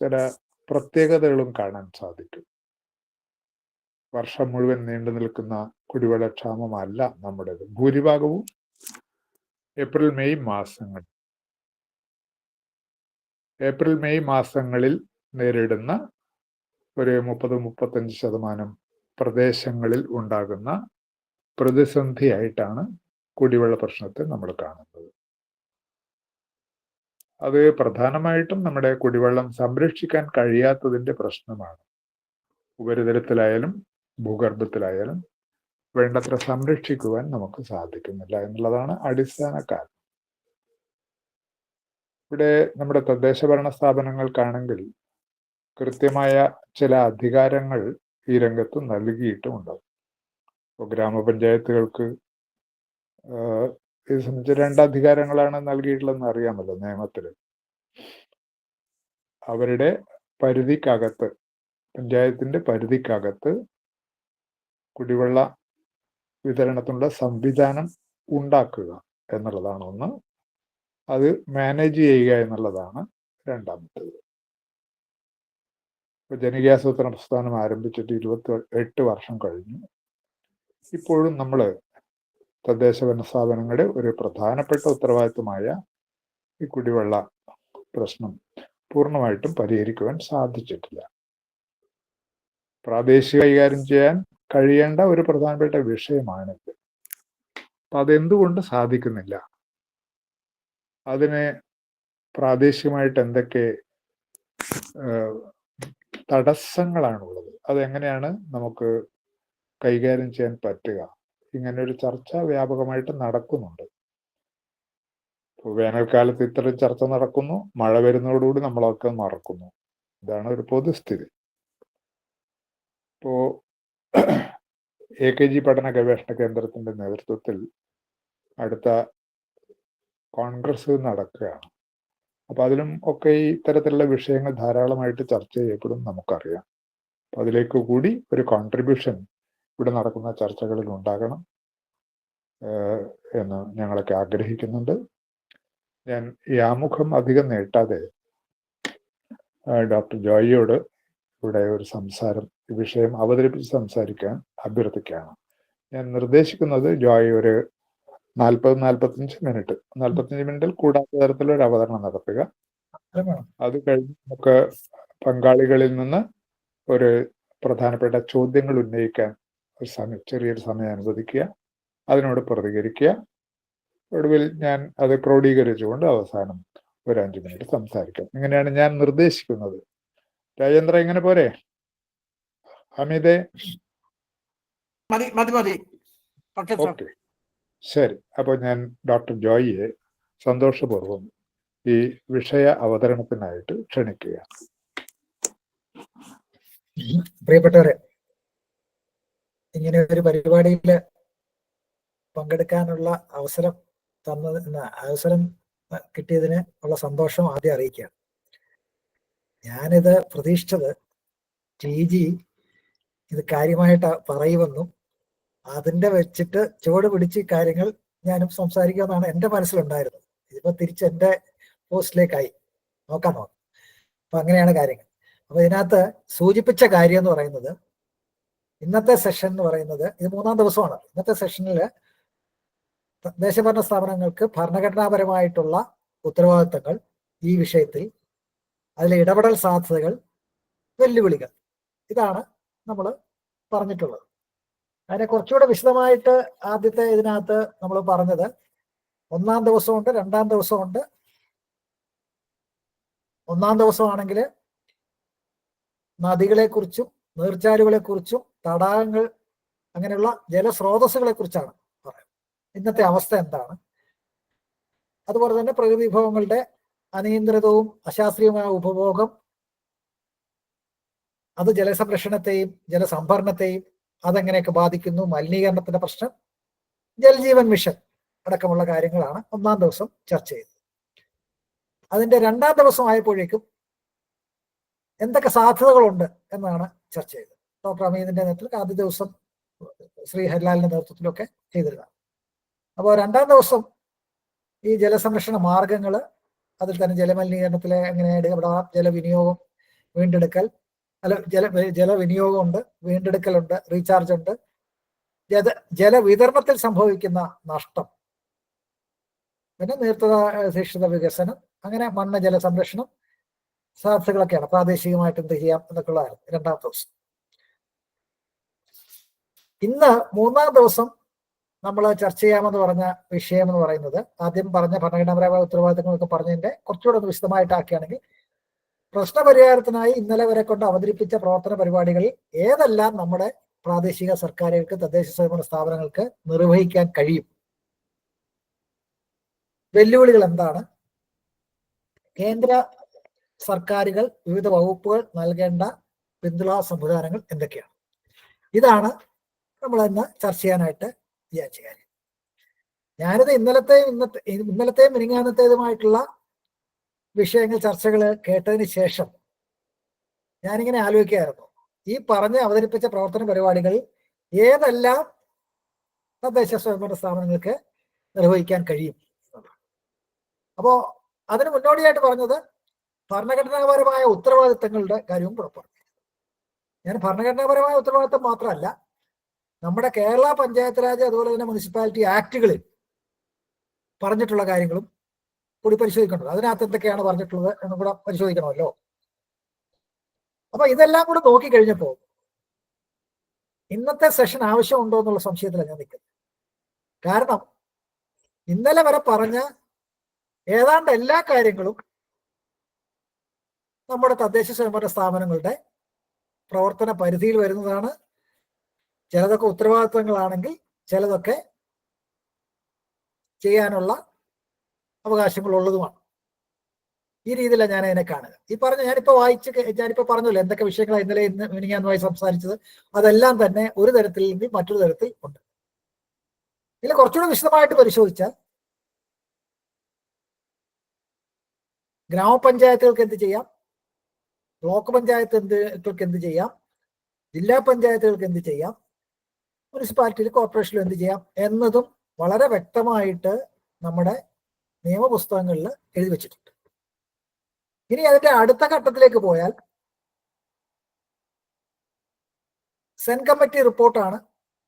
ചില പ്രത്യേകതകളും കാണാൻ സാധിക്കും. വർഷം മുഴുവൻ നീണ്ടു നിൽക്കുന്ന കുടിവെള്ളക്ഷാമമല്ല നമ്മുടേത്. ഭൂരിഭാഗവും ഏപ്രിൽ മെയ് മാസങ്ങളിൽ നേരിടുന്ന ഒരു 30-35% പ്രദേശങ്ങളിൽ ഉണ്ടാകുന്ന പ്രതിസന്ധിയായിട്ടാണ് കുടിവെള്ള പ്രശ്നത്തെ നമ്മൾ കാണുന്നത്. അത് പ്രധാനമായിട്ടും നമ്മുടെ കുടിവെള്ളം സംരക്ഷിക്കാൻ കഴിയാത്തതിൻ്റെ പ്രശ്നമാണ്. ഉപരിതലത്തിലായാലും ഭൂഗർഭത്തിലായാലും വേണ്ടത്ര സംരക്ഷിക്കുവാൻ നമുക്ക് സാധിക്കുന്നില്ല എന്നുള്ളതാണ് അടിസ്ഥാന കാരണം. ഇവിടെ നമ്മുടെ തദ്ദേശഭരണ സ്ഥാപനങ്ങൾക്കാണെങ്കിൽ കൃത്യമായ ചില അധികാരങ്ങൾ ഈ രംഗത്ത് നൽകിയിട്ടുമുണ്ട്. ഇപ്പോൾ ഗ്രാമപഞ്ചായത്തുകൾക്ക് ഇത് സംബന്ധിച്ച് 2 അധികാരങ്ങളാണ് നൽകിയിട്ടുള്ളതെന്ന് അറിയാമല്ലോ നിയമത്തിൽ. അവരുടെ പരിധിക്കകത്ത്, പഞ്ചായത്തിന്റെ പരിധിക്കകത്ത് കുടിവെള്ള വിതരണത്തിനുള്ള സംവിധാനം ഉണ്ടാക്കുക എന്നുള്ളതാണ് ഒന്ന്. അത് മാനേജ് ചെയ്യുക എന്നുള്ളതാണ് രണ്ടാമത്തേത്. ഇപ്പോൾ ജനകീയാസൂത്രണ പ്രസ്ഥാനം ആരംഭിച്ചിട്ട് 28 വർഷം കഴിഞ്ഞു. ഇപ്പോഴും നമ്മൾ തദ്ദേശഭരണ സ്ഥാപനങ്ങളുടെ ഒരു പ്രധാനപ്പെട്ട ഉത്തരവാദിത്വമായ ഈ കുടിവെള്ള പ്രശ്നം പൂർണ്ണമായിട്ടും പരിഹരിക്കുവാൻ സാധിച്ചിട്ടില്ല. പ്രാദേശിക കൈകാര്യം ചെയ്യാൻ കഴിയേണ്ട ഒരു പ്രധാനപ്പെട്ട വിഷയമാണിത്. അപ്പം അതെന്തുകൊണ്ട് സാധിക്കുന്നില്ല? അതിന് പ്രാദേശികമായിട്ട് എന്തൊക്കെ തടസ്സങ്ങളാണുള്ളത്? അതെങ്ങനെയാണ് നമുക്ക് കൈകാര്യം ചെയ്യാൻ പറ്റുക? ഇങ്ങനെ ഒരു ചർച്ച വ്യാപകമായിട്ട് നടക്കുന്നുണ്ട്. വേനൽക്കാലത്ത് ഇത്തരം ചർച്ച നടക്കുന്നു, മഴ വരുന്നതോടുകൂടി നമ്മളൊക്കെ മറക്കുന്നു. ഇതാണ് ഒരു പൊതുസ്ഥിതി. ഇപ്പോൾ AKG പഠന ഗവേഷണ കേന്ദ്രത്തിന്റെ നേതൃത്വത്തിൽ അടുത്ത കോൺഗ്രസ് നടക്കുകയാണ്. അപ്പൊ അതിലും ഒക്കെ ഈ ഇത്തരത്തിലുള്ള വിഷയങ്ങൾ ധാരാളമായിട്ട് ചർച്ച ചെയ്യപ്പെടും നമുക്കറിയാം. അപ്പൊ അതിലേക്ക് കൂടി ഒരു കോൺട്രിബ്യൂഷൻ ഇവിടെ നടക്കുന്ന ചർച്ചകളിൽ ഉണ്ടാകണം എന്ന് ഞങ്ങളൊക്കെ ആഗ്രഹിക്കുന്നുണ്ട്. ഞാൻ ഈ ആമുഖം അധികം നീട്ടാതെ ഡോക്ടർ ജോയിയോട് ഇവിടെ ഒരു സംസാരം, ഈ വിഷയം അവതരിപ്പിച്ച് സംസാരിക്കാൻ അഭ്യർത്ഥിക്കുകയാണ്. ഞാൻ നിർദ്ദേശിക്കുന്നത് ജോയ് ഒരു 40-45 മിനിറ്റിൽ കൂടാത്ത തരത്തിലൊരു അവതരണം നടത്തുക. അത് കഴിഞ്ഞ് നമുക്ക് പങ്കാളികളിൽ നിന്ന് ഒരു പ്രധാനപ്പെട്ട ചോദ്യങ്ങൾ ഉന്നയിക്കാൻ ചെറിയൊരു സമയം അനുവദിക്കുക, അതിനോട് പ്രതികരിക്കുക. ഒടുവിൽ ഞാൻ അത് ക്രോഡീകരിച്ചുകൊണ്ട് അവസാനം ഒരു 5 മിനിറ്റ് സംസാരിക്കാം. ഇങ്ങനെയാണ് ഞാൻ നിർദ്ദേശിക്കുന്നത്. രാജേന്ദ്ര, ഇങ്ങനെ പോരെ? ഹമീദേ? ഓക്കെ, ശരി. അപ്പോൾ ഞാൻ ഡോക്ടർ ജോയിയെ സന്തോഷപൂർവ്വം ഈ വിഷയ അവതരണത്തിനായിട്ട് ക്ഷണിക്കുക. പ്രിയപ്പെട്ടവരെ, ഇങ്ങനെ ഒരു പരിപാടിയിൽ പങ്കെടുക്കാനുള്ള അവസരം കിട്ടിയതിന് ഉള്ള സന്തോഷം ആദ്യം അറിയിക്കുകയാണ്. ഞാനിത് പ്രതീക്ഷിച്ചത് TG ഇത് കാര്യമായിട്ട് പറയുമെന്നും അതിന്റെ വെച്ചിട്ട് ചുവട് പിടിച്ച് കാര്യങ്ങൾ ഞാനും സംസാരിക്കുമെന്നാണ് എൻ്റെ മനസ്സിലുണ്ടായിരുന്നത്. ഇതിപ്പോ തിരിച്ച് എൻ്റെ പോസ്റ്റിലേക്കായി നോക്കാം. അപ്പൊ അങ്ങനെയാണ് കാര്യങ്ങൾ. അപ്പൊ ഇതിനകത്ത് സൂചിപ്പിച്ച കാര്യം എന്ന് പറയുന്നത്, ഇന്നത്തെ സെഷൻ എന്ന് പറയുന്നത് ഇത് 3-ാം ദിവസമാണ്. ഇന്നത്തെ സെഷനിൽ തദ്ദേശഭരണ സ്ഥാപനങ്ങൾക്ക് ഭരണഘടനാപരമായിട്ടുള്ള ഉത്തരവാദിത്തങ്ങൾ, ഈ വിഷയത്തിൽ അതിലെ ഇടപെടൽ സാധ്യതകൾ, വെല്ലുവിളികൾ, ഇതാണ് നമ്മൾ പറഞ്ഞിട്ടുള്ളത്. അതിനെ കുറച്ചുകൂടെ വിശദമായിട്ട് ആദ്യത്തെ ഇതിനകത്ത് നമ്മൾ പറഞ്ഞത് 1-ാം ദിവസമുണ്ട്, 2-ാം ദിവസമുണ്ട്. 1-ാം ദിവസമാണെങ്കിൽ നദികളെക്കുറിച്ചും നീർച്ചാലുകളെക്കുറിച്ചും തടാകങ്ങൾ, അങ്ങനെയുള്ള ജലസ്രോതസ്സുകളെ കുറിച്ചാണ് പറയുന്നത്. ഇന്നത്തെ അവസ്ഥ എന്താണ്, അതുപോലെ തന്നെ പ്രകൃതി വിഭവങ്ങളുടെ അനിയന്ത്രിതവും അശാസ്ത്രീയമായ ഉപഭോഗം, അത് ജലസംരക്ഷണത്തെയും ജലസംഭരണത്തെയും അതെങ്ങനെയൊക്കെ ബാധിക്കുന്നു, മലിനീകരണത്തിന്റെ പ്രശ്നം, ജൽജീവൻ മിഷൻ അടക്കമുള്ള കാര്യങ്ങളാണ് 1-ാം ദിവസം ചർച്ച ചെയ്തത്. അതിന്റെ 2-ാം ദിവസം ആയപ്പോഴേക്കും എന്തൊക്കെ സാധ്യതകളുണ്ട് എന്നാണ് ചർച്ച ചെയ്തത്. ഡോക്ടർ അമീദിന്റെ നേതൃത്വത്തിൽ ആദ്യ ദിവസം ശ്രീ ഹരിലാലിന്റെ നേതൃത്വത്തിലൊക്കെ ചെയ്തിരുന്നത്. അപ്പോൾ 2-ാം ദിവസം ഈ ജലസംരക്ഷണ മാർഗങ്ങൾ, അതിൽ തന്നെ ജലമലിനീകരണത്തിലെ എങ്ങനെയാണ് അവിടെ ജലവിനിയോഗം, വീണ്ടെടുക്കൽ, ജലവിനിയോഗം ഉണ്ട്, വീണ്ടെടുക്കലുണ്ട്, റീചാർജ് ഉണ്ട്, ജലവിതരണത്തിൽ സംഭവിക്കുന്ന നഷ്ടം, പിന്നെ നീർത്തധിഷ്ഠിത വികസനം, അങ്ങനെ മണ്ണ് ജല സംരക്ഷണം സാധ്യതകളൊക്കെയാണ്. പ്രാദേശികമായിട്ട് എന്ത് ചെയ്യാം എന്നൊക്കെയുള്ളതായിരുന്നു രണ്ടാമത്തെ ദിവസം. ഇന്ന് മൂന്നാം ദിവസം നമ്മൾ ചർച്ച ചെയ്യാമെന്ന് പറഞ്ഞ വിഷയം എന്ന് പറയുന്നത്, ആദ്യം പറഞ്ഞ ഭരണഘടനാപരമായ ഉത്തരവാദിത്തങ്ങളൊക്കെ പറഞ്ഞതിന്റെ കുറച്ചുകൂടെ ഒന്ന് വിശദമായിട്ടാക്കുകയാണെങ്കിൽ, പ്രശ്നപരിഹാരത്തിനായി ഇന്നലെ വരെ കൊണ്ട് അവതരിപ്പിച്ച പ്രവർത്തന പരിപാടികളിൽ ഏതെല്ലാം നമ്മുടെ പ്രാദേശിക സർക്കാരുകൾക്ക്, തദ്ദേശ സ്വയംഭരണ സ്ഥാപനങ്ങൾക്ക് നിർവഹിക്കാൻ കഴിയും, വെല്ലുവിളികൾ എന്താണ്, കേന്ദ്ര സർക്കാരുകൾ വിവിധ വകുപ്പുകൾ നൽകേണ്ട പിന്തുണാ സംവിധാനങ്ങൾ എന്തൊക്കെയാണ്, ഇതാണ് നമ്മൾ ഇന്ന് ചർച്ച ചെയ്യാനായിട്ട് വിചാരിച്ച കാര്യം. ഞാനിത് ഇന്നലത്തെയും മിനിങ്ങാന്നത്തേതുമായിട്ടുള്ള വിഷയങ്ങൾ, ചർച്ചകൾ കേട്ടതിന് ശേഷം ഞാനിങ്ങനെ ആലോചിക്കുകയായിരുന്നു, ഈ പറഞ്ഞ് അവതരിപ്പിച്ച പ്രവർത്തന പരിപാടികളിൽ ഏതെല്ലാം തദ്ദേശ സ്വയംഭരണ സ്ഥാപനങ്ങൾക്ക് നിർവഹിക്കാൻ കഴിയും. അപ്പോ അതിന് മുന്നോടിയായിട്ട് പറഞ്ഞത് ഭരണഘടനാപരമായ ഉത്തരവാദിത്തങ്ങളുടെ കാര്യവും പുറപ്പെടും. ഞാൻ ഭരണഘടനാപരമായ ഉത്തരവാദിത്തം മാത്രമല്ല, നമ്മുടെ കേരള പഞ്ചായത്ത് രാജ് അതുപോലെ തന്നെ മുനിസിപ്പാലിറ്റി ആക്ടുകളിൽ പറഞ്ഞിട്ടുള്ള കാര്യങ്ങളും കൂടി പരിശോധിക്കേണ്ടത്. അതിനകത്ത് എന്തൊക്കെയാണ് പറഞ്ഞിട്ടുള്ളത് എന്നും കൂടെ പരിശോധിക്കണമല്ലോ. അപ്പൊ ഇതെല്ലാം കൂടെ നോക്കിക്കഴിഞ്ഞപ്പോൾ ഇന്നത്തെ സെഷൻ ആവശ്യമുണ്ടോ എന്നുള്ള സംശയത്തിലാണ് ഞാൻ നിൽക്കുന്നത്. കാരണം ഇന്നലെ വരെ പറഞ്ഞ ഏതാണ്ട് എല്ലാ കാര്യങ്ങളും നമ്മുടെ തദ്ദേശ സ്വയംഭരണ സ്ഥാപനങ്ങളുടെ പ്രവർത്തന പരിധിയിൽ വരുന്നതാണ്. ചിലതൊക്കെ ഉത്തരവാദിത്വങ്ങളാണെങ്കിൽ ചിലതൊക്കെ ചെയ്യാനുള്ള അവകാശങ്ങളുള്ളതുമാണ്. ഈ രീതിയിലാണ് ഞാൻ അതിനെ കാണുക. ഈ പറഞ്ഞ ഞാനിപ്പോ പറഞ്ഞല്ലോ എന്തൊക്കെ വിഷയങ്ങളാണ് ഇന്നലെ മിനിങ്ങാന്നുമായി സംസാരിച്ചത്, അതെല്ലാം തന്നെ ഒരു തരത്തിൽ നിന്ന് മറ്റൊരു തരത്തിൽ ഉണ്ട്. ഇതിൽ കുറച്ചുകൂടെ വിശദമായിട്ട് പരിശോധിച്ചാൽ ഗ്രാമപഞ്ചായത്തുകൾക്ക് എന്ത് ചെയ്യാം, ബ്ലോക്ക് പഞ്ചായത്തുകൾക്ക് എന്ത് ചെയ്യാം, ജില്ലാ പഞ്ചായത്തുകൾക്ക് എന്ത് ചെയ്യാം, മുനിസിപ്പാലിറ്റിയിൽ കോർപ്പറേഷനിലും എന്ത് ചെയ്യാം എന്നതും വളരെ വ്യക്തമായിട്ട് നമ്മുടെ നിയമപുസ്തകങ്ങളിൽ എഴുതി വെച്ചിട്ടുണ്ട്. ഇനി അതിന്റെ അടുത്ത ഘട്ടത്തിലേക്ക് പോയാൽ സെൻ കമ്മിറ്റി റിപ്പോർട്ടാണ്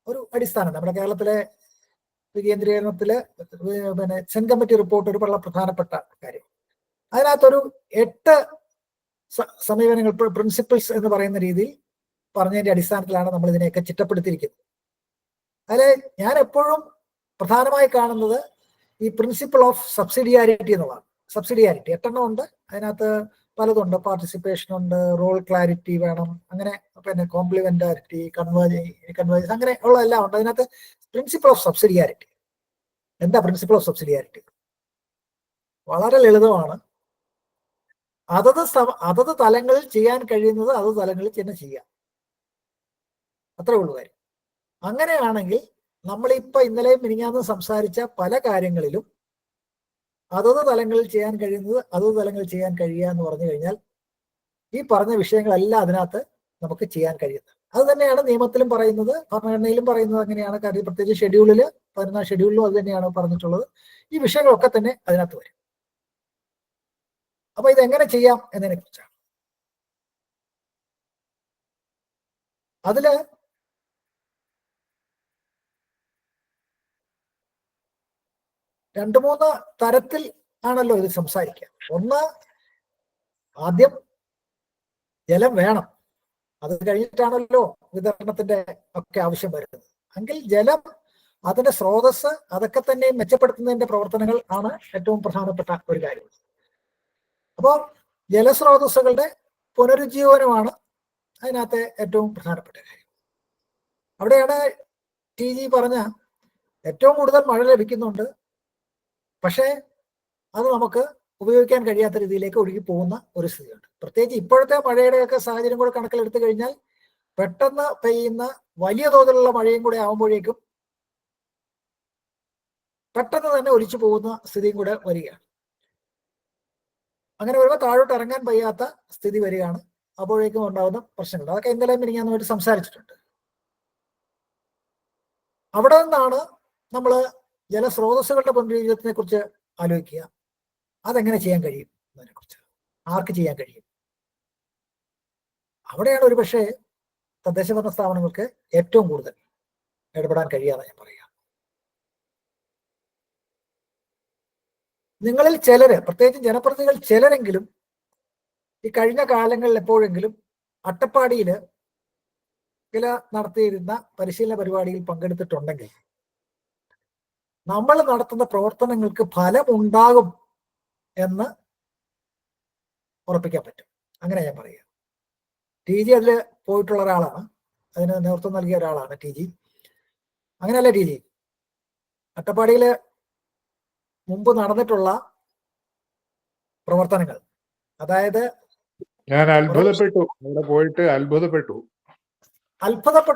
ഒരു അടിസ്ഥാനം. നമ്മുടെ കേരളത്തിലെ വികേന്ദ്രീകരണത്തില് പിന്നെ സെൻ കമ്മിറ്റി റിപ്പോർട്ട് ഒരു വളരെ പ്രധാനപ്പെട്ട കാര്യം. അതിനകത്തൊരു 8 സമീപനങ്ങൾ, പ്രിൻസിപ്പിൾസ് എന്ന് പറയുന്ന രീതിയിൽ പറഞ്ഞതിന്റെ അടിസ്ഥാനത്തിലാണ് നമ്മൾ ഇതിനെയൊക്കെ ചിട്ടപ്പെടുത്തിയിരിക്കുന്നത്. അതിൽ ഞാൻ എപ്പോഴും പ്രധാനമായി കാണുന്നത് ഈ പ്രിൻസിപ്പിൾ ഓഫ് സബ്സിഡിയാരിറ്റി എന്നുള്ളതാണ്. സബ്സിഡിയാരിറ്റി 8 ഉണ്ട്. അതിനകത്ത് പലതുണ്ട്. പാർട്ടിസിപ്പേഷൻ ഉണ്ട്, റോൾ ക്ലാരിറ്റി വേണം, അങ്ങനെ പിന്നെ കോംപ്ലിമെന്റാരിറ്റി, കൺവേജൻസ്, അങ്ങനെ ഉള്ള എല്ലാം ഉണ്ട്. അതിനകത്ത് പ്രിൻസിപ്പിൾ ഓഫ് സബ്സിഡിയാരിറ്റി. എന്താ പ്രിൻസിപ്പിൾ ഓഫ് സബ്സിഡിയാരിറ്റി? വളരെ ലളിതമാണ്. അതത് തലങ്ങളിൽ ചെയ്യാൻ കഴിയുന്നത് അതത് തലങ്ങളിൽ തന്നെ ചെയ്യാം, അത്രേ ഉള്ളൂ കാര്യം. അങ്ങനെയാണെങ്കിൽ നമ്മളിപ്പോ ഇന്നലെയും മിനിങ്ങാന്നും സംസാരിച്ച പല കാര്യങ്ങളിലും അതത് തലങ്ങളിൽ ചെയ്യാൻ കഴിയുന്നത് അതത് തലങ്ങളിൽ ചെയ്യാൻ കഴിയുക എന്ന് പറഞ്ഞു കഴിഞ്ഞാൽ ഈ പറഞ്ഞ വിഷയങ്ങളെല്ലാം അതിനകത്ത് നമുക്ക് ചെയ്യാൻ കഴിയുന്നത്. അത് തന്നെയാണ് നിയമത്തിലും പറയുന്നത്, ഭരണഘടനയിലും പറയുന്നത് അങ്ങനെയാണ്. കാര്യം പ്രത്യേകിച്ച് ഷെഡ്യൂളിൽ 14 ഷെഡ്യൂളിലും അത് തന്നെയാണ് പറഞ്ഞിട്ടുള്ളത്. ഈ വിഷയങ്ങളൊക്കെ തന്നെ അതിനകത്ത് വരും. അപ്പൊ ഇതെങ്ങനെ ചെയ്യാം എന്നതിനെ കുറിച്ചാണ്. അതില് 2-3 തരത്തിൽ ആണല്ലോ ഇത് സംസാരിക്കുക. ഒന്ന്, ആദ്യം ജലം വേണം, അത് കഴിഞ്ഞിട്ടാണല്ലോ വിതരണത്തിന്റെ ഒക്കെ ആവശ്യം വരുന്നത്. എങ്കിൽ ജലം, അതിന്റെ സ്രോതസ്, അതൊക്കെ തന്നെ മെച്ചപ്പെടുത്തുന്നതിന്റെ പ്രവർത്തനങ്ങൾ ആണ് ഏറ്റവും പ്രധാനപ്പെട്ട ഒരു കാര്യം. അപ്പോൾ ജലസ്രോതസ്സുകളുടെ പുനരുജ്ജീവനമാണ് അതിനകത്തെ ഏറ്റവും പ്രധാനപ്പെട്ട കാര്യം. അവിടെയാണ് TG പറഞ്ഞ ഏറ്റവും കൂടുതൽ മഴ ലഭിക്കുന്നുണ്ട്, പക്ഷേ അത് നമുക്ക് ഉപയോഗിക്കാൻ കഴിയാത്ത രീതിയിലേക്ക് ഒഴുകി പോകുന്ന ഒരു സ്ഥിതിയുണ്ട്. പ്രത്യേകിച്ച് ഇപ്പോഴത്തെ മഴയുടെയൊക്കെ സാഹചര്യം കൂടെ കണക്കിലെടുത്തു കഴിഞ്ഞാൽ പെട്ടെന്ന് പെയ്യുന്ന വലിയ തോതിലുള്ള മഴയും കൂടെ ആകുമ്പോഴേക്കും പെട്ടെന്ന് തന്നെ ഒലിച്ചു പോകുന്ന സ്ഥിതിയും കൂടെ വരികയാണ്. അങ്ങനെ വരുമ്പോൾ താഴോട്ട് ഇറങ്ങാൻ വയ്യാത്ത സ്ഥിതി വരികയാണ്. അപ്പോഴേക്കും ഉണ്ടാകുന്ന പ്രശ്നങ്ങൾ അതൊക്കെ ഇന്നലെ മിനിങ്ങാന്നുമായിട്ട് സംസാരിച്ചിട്ടുണ്ട്. അവിടെ നിന്നാണ് നമ്മൾ ജലസ്രോതസ്സുകളുടെ പുനരുജ്ജീവനത്തിനെ കുറിച്ച് ആലോചിക്കുക. അതെങ്ങനെ ചെയ്യാൻ കഴിയും എന്നതിനെ കുറിച്ച്, ആർക്ക് ചെയ്യാൻ കഴിയും? അവിടെയാണ് ഒരുപക്ഷെ തദ്ദേശ ഭരണ സ്ഥാപനങ്ങൾക്ക് ഏറ്റവും കൂടുതൽ ഇടപെടാൻ കഴിയാതെ ഞാൻ പറയുക. നിങ്ങളിൽ ചിലര്, പ്രത്യേകിച്ചും ജനപ്രതിനിധികൾ ചിലരെങ്കിലും ഈ കഴിഞ്ഞ കാലങ്ങളിൽ എപ്പോഴെങ്കിലും അട്ടപ്പാടിയിൽ ചില നടത്തിയിരുന്ന പരിശീലന പരിപാടിയിൽ പങ്കെടുത്തിട്ടുണ്ടെങ്കിൽ നമ്മൾ നടത്തുന്ന പ്രവർത്തനങ്ങൾക്ക് ഫലമുണ്ടാകും എന്ന് ഉറപ്പിക്കാൻ പറ്റും. അങ്ങനെ ഞാൻ പറയുക. ടി ജി അതിൽ പോയിട്ടുള്ള ഒരാളാണ്, അതിന് നേതൃത്വം നൽകിയ ഒരാളാണ് ടി ജി. അങ്ങനെയല്ല ടി ജി, അട്ടപ്പാടിയില് മുമ്പ് നടന്നിട്ടുള്ള പ്രവർത്തനങ്ങൾ, അതായത് ഞാൻ അത്ഭുതപ്പെട്ടു, അവിടെ പോയിട്ട് അത്ഭുതപ്പെട്ടു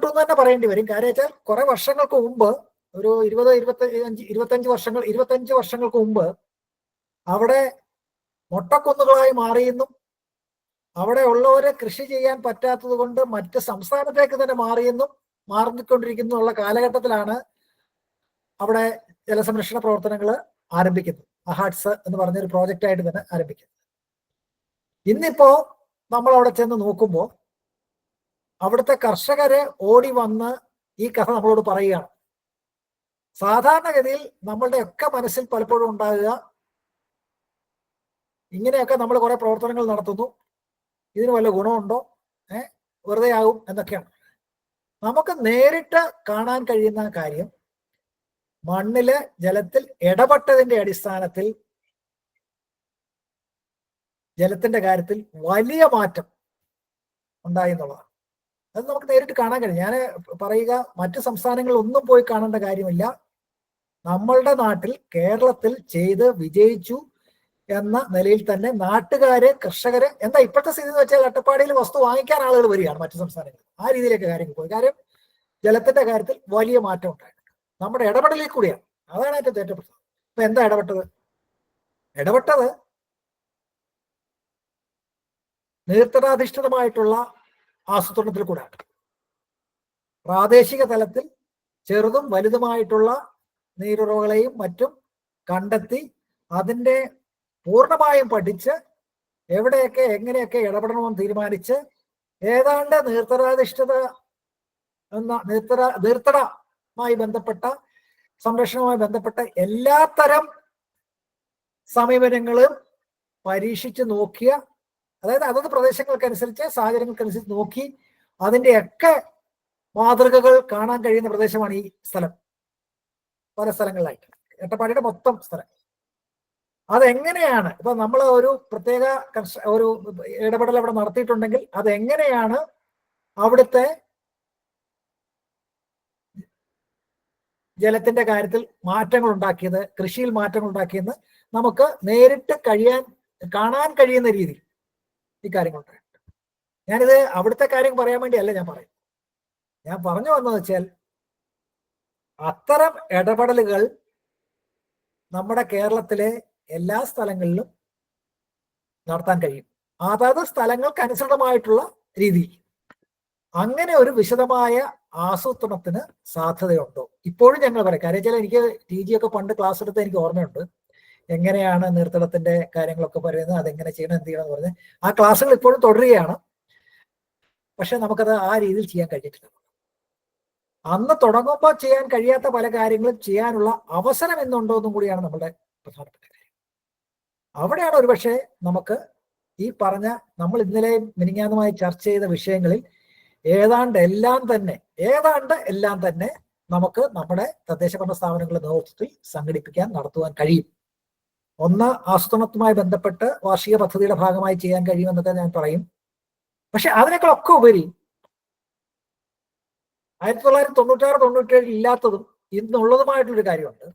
എന്ന് തന്നെ പറയേണ്ടി വരും. കാര്യം വെച്ചാൽ കുറെ വർഷങ്ങൾക്ക് മുമ്പ്, ഒരു 25 വർഷങ്ങൾക്ക് മുമ്പ് അവിടെ മൊട്ടക്കുന്നുകളായി മാറിയെന്നും അവിടെ ഉള്ളവരെ കൃഷി ചെയ്യാൻ പറ്റാത്തത് കൊണ്ട് മറ്റ് സംസ്ഥാനത്തേക്ക് തന്നെ മാറിക്കൊണ്ടിരിക്കുന്നു ഉള്ള കാലഘട്ടത്തിലാണ് അവിടെ ജലസംരക്ഷണ പ്രവർത്തനങ്ങൾ ആരംഭിക്കുന്നത്. അഹാഡ്സ് എന്ന് പറഞ്ഞൊരു പ്രോജക്റ്റ് ആയിട്ട് തന്നെ ആരംഭിക്കുന്നത്. ഇന്നിപ്പോ നമ്മൾ അവിടെ ചെന്ന് നോക്കുമ്പോൾ അവിടുത്തെ കർഷകര് ഓടി വന്ന് ഈ കഥ നമ്മളോട് പറയുകയാണ്. സാധാരണഗതിയിൽ നമ്മളുടെ ഒക്കെ മനസ്സിൽ പലപ്പോഴും ഉണ്ടാകുക, ഇങ്ങനെയൊക്കെ നമ്മൾ കുറെ പ്രവർത്തനങ്ങൾ നടത്തുന്നു, ഇതിന് വല്ല ഗുണമുണ്ടോ, വെറുതെ ആകും എന്നൊക്കെയാണ്. നമുക്ക് നേരിട്ട് കാണാൻ കഴിയുന്ന കാര്യം, മണ്ണില് ജലത്തിൽ ഇടപെട്ടതിന്റെ അടിസ്ഥാനത്തിൽ ജലത്തിന്റെ കാര്യത്തിൽ വലിയ മാറ്റം ഉണ്ടായി എന്നുള്ളതാണ്. അത് നമുക്ക് നേരിട്ട് കാണാൻ കഴിയും. ഞാൻ പറയുക, മറ്റു സംസ്ഥാനങ്ങളിൽ ഒന്നും പോയി കാണേണ്ട കാര്യമില്ല. നമ്മളുടെ നാട്ടിൽ, കേരളത്തിൽ ചെയ്ത് വിജയിച്ചു എന്ന നിലയിൽ തന്നെ നാട്ടുകാര്, കർഷകര്, എന്താ ഇപ്പോഴത്തെ സ്ഥിതി എന്ന് വെച്ചാൽ അട്ടപ്പാടിയിൽ വസ്തു വാങ്ങിക്കാൻ ആളുകൾ വരികയാണ് മറ്റു സംസ്ഥാനങ്ങളിൽ. ആ രീതിയിലേക്ക് കാര്യങ്ങൾ പോയി. കാര്യം ജലത്തിന്റെ കാര്യത്തിൽ വലിയ മാറ്റം ഉണ്ടായിട്ടുണ്ട്. നമ്മുടെ ഇടപെടലിൽ കൂടിയാണ്. അതാണ് ഏറ്റവും പ്രധാനം. ഇപ്പൊ എന്താ ഇടപെട്ടത് നീർത്തടാധിഷ്ഠിതമായിട്ടുള്ള ആസൂത്രണത്തിൽ കൂടെയാണ്. പ്രാദേശിക തലത്തിൽ ചെറുതും വലുതുമായിട്ടുള്ള നീരുറവുകളെയും മറ്റും കണ്ടെത്തി അതിൻ്റെ പൂർണ്ണമായും പഠിച്ച് എവിടെയൊക്കെ എങ്ങനെയൊക്കെ ഇടപെടണമെന്ന് തീരുമാനിച്ച് ഏതാണ്ട് നീർത്തടമായി ബന്ധപ്പെട്ട സംരക്ഷണവുമായി ബന്ധപ്പെട്ട എല്ലാത്തരം സമീപനങ്ങളും പരീക്ഷിച്ച് നോക്കിയ, അതായത് അതത് പ്രദേശങ്ങൾക്കനുസരിച്ച്, സാഹചര്യങ്ങൾക്കനുസരിച്ച് നോക്കി അതിൻ്റെയൊക്കെ മാതൃകകൾ കാണാൻ കഴിയുന്ന പ്രദേശമാണ് ഈ സ്ഥലം. പല സ്ഥലങ്ങളിലായിട്ട് അട്ടപ്പാടിയുടെ മൊത്തം സ്ഥലം. അതെങ്ങനെയാണ് ഇപ്പൊ നമ്മൾ ഒരു പ്രത്യേക ഒരു ഇടപെടൽ അവിടെ നടത്തിയിട്ടുണ്ടെങ്കിൽ അതെങ്ങനെയാണ് അവിടുത്തെ ജലത്തിന്റെ കാര്യത്തിൽ മാറ്റങ്ങൾ ഉണ്ടാക്കിയത്, കൃഷിയിൽ മാറ്റങ്ങൾ ഉണ്ടാക്കിയെന്ന് നമുക്ക് നേരിട്ട് കാണാൻ കഴിയുന്ന രീതിയിൽ ഈ കാര്യങ്ങളുണ്ട്. ഞാനിത് അവിടുത്തെ കാര്യം പറയാൻ വേണ്ടിയല്ല ഞാൻ പറഞ്ഞു വന്നത് വെച്ചാൽ, അത്തരം ഇടപെടലുകൾ നമ്മുടെ കേരളത്തിലെ എല്ലാ സ്ഥലങ്ങളിലും നടത്താൻ കഴിയും. അതാത് സ്ഥലങ്ങൾക്ക് അനുസൃതമായിട്ടുള്ള രീതിയിൽ. അങ്ങനെ ഒരു വിശദമായ ആസൂത്രണത്തിന് സാധ്യതയുണ്ടോ? ഇപ്പോഴും ഞങ്ങൾ പറയാം. കാര്യം വെച്ചാൽ എനിക്ക് ടി ജി ഒക്കെ പണ്ട് ക്ലാസ് എടുത്ത് എനിക്ക് ഓർമ്മയുണ്ട്. എങ്ങനെയാണ് നീർത്തടത്തിന്റെ കാര്യങ്ങളൊക്കെ പറയുന്നത്, അതെങ്ങനെ ചെയ്യണം, എന്ത് ചെയ്യണം എന്ന് പറഞ്ഞ് ആ ക്ലാസ്സുകൾ ഇപ്പോഴും തുടരുകയാണ്. പക്ഷെ നമുക്കത് ആ രീതിയിൽ ചെയ്യാൻ കഴിഞ്ഞിട്ടില്ല. അന്ന് തുടങ്ങുമ്പോൾ ചെയ്യാൻ കഴിയാത്ത പല കാര്യങ്ങളും ചെയ്യാനുള്ള അവസരം എന്നുണ്ടോ എന്നും കൂടിയാണ് നമ്മുടെ പ്രധാനപ്പെട്ട കാര്യം. അവിടെയാണ് ഒരുപക്ഷെ നമുക്ക് ഈ പറഞ്ഞ, നമ്മൾ ഇന്നലെ മിനിങ്ങാന്നുമായി ചർച്ച ചെയ്ത വിഷയങ്ങളിൽ ഏതാണ്ട് എല്ലാം തന്നെ നമുക്ക് നമ്മുടെ തദ്ദേശ ഭരണ സ്ഥാപനങ്ങളുടെ നേതൃത്വത്തിൽ സംഘടിപ്പിക്കാൻ, നടത്തുവാൻ കഴിയും. ഒന്ന്, ആസൂത്രണവുമായി ബന്ധപ്പെട്ട് വാർഷിക പദ്ധതിയുടെ ഭാഗമായി ചെയ്യാൻ കഴിയുമെന്നൊക്കെ ഞാൻ പറയും. പക്ഷെ അതിനേക്കാളൊക്കെ ഉപരി 1996-97 ഇല്ലാത്തതും ഇന്നുള്ളതുമായിട്ടുള്ളൊരു കാര്യമുണ്ട്.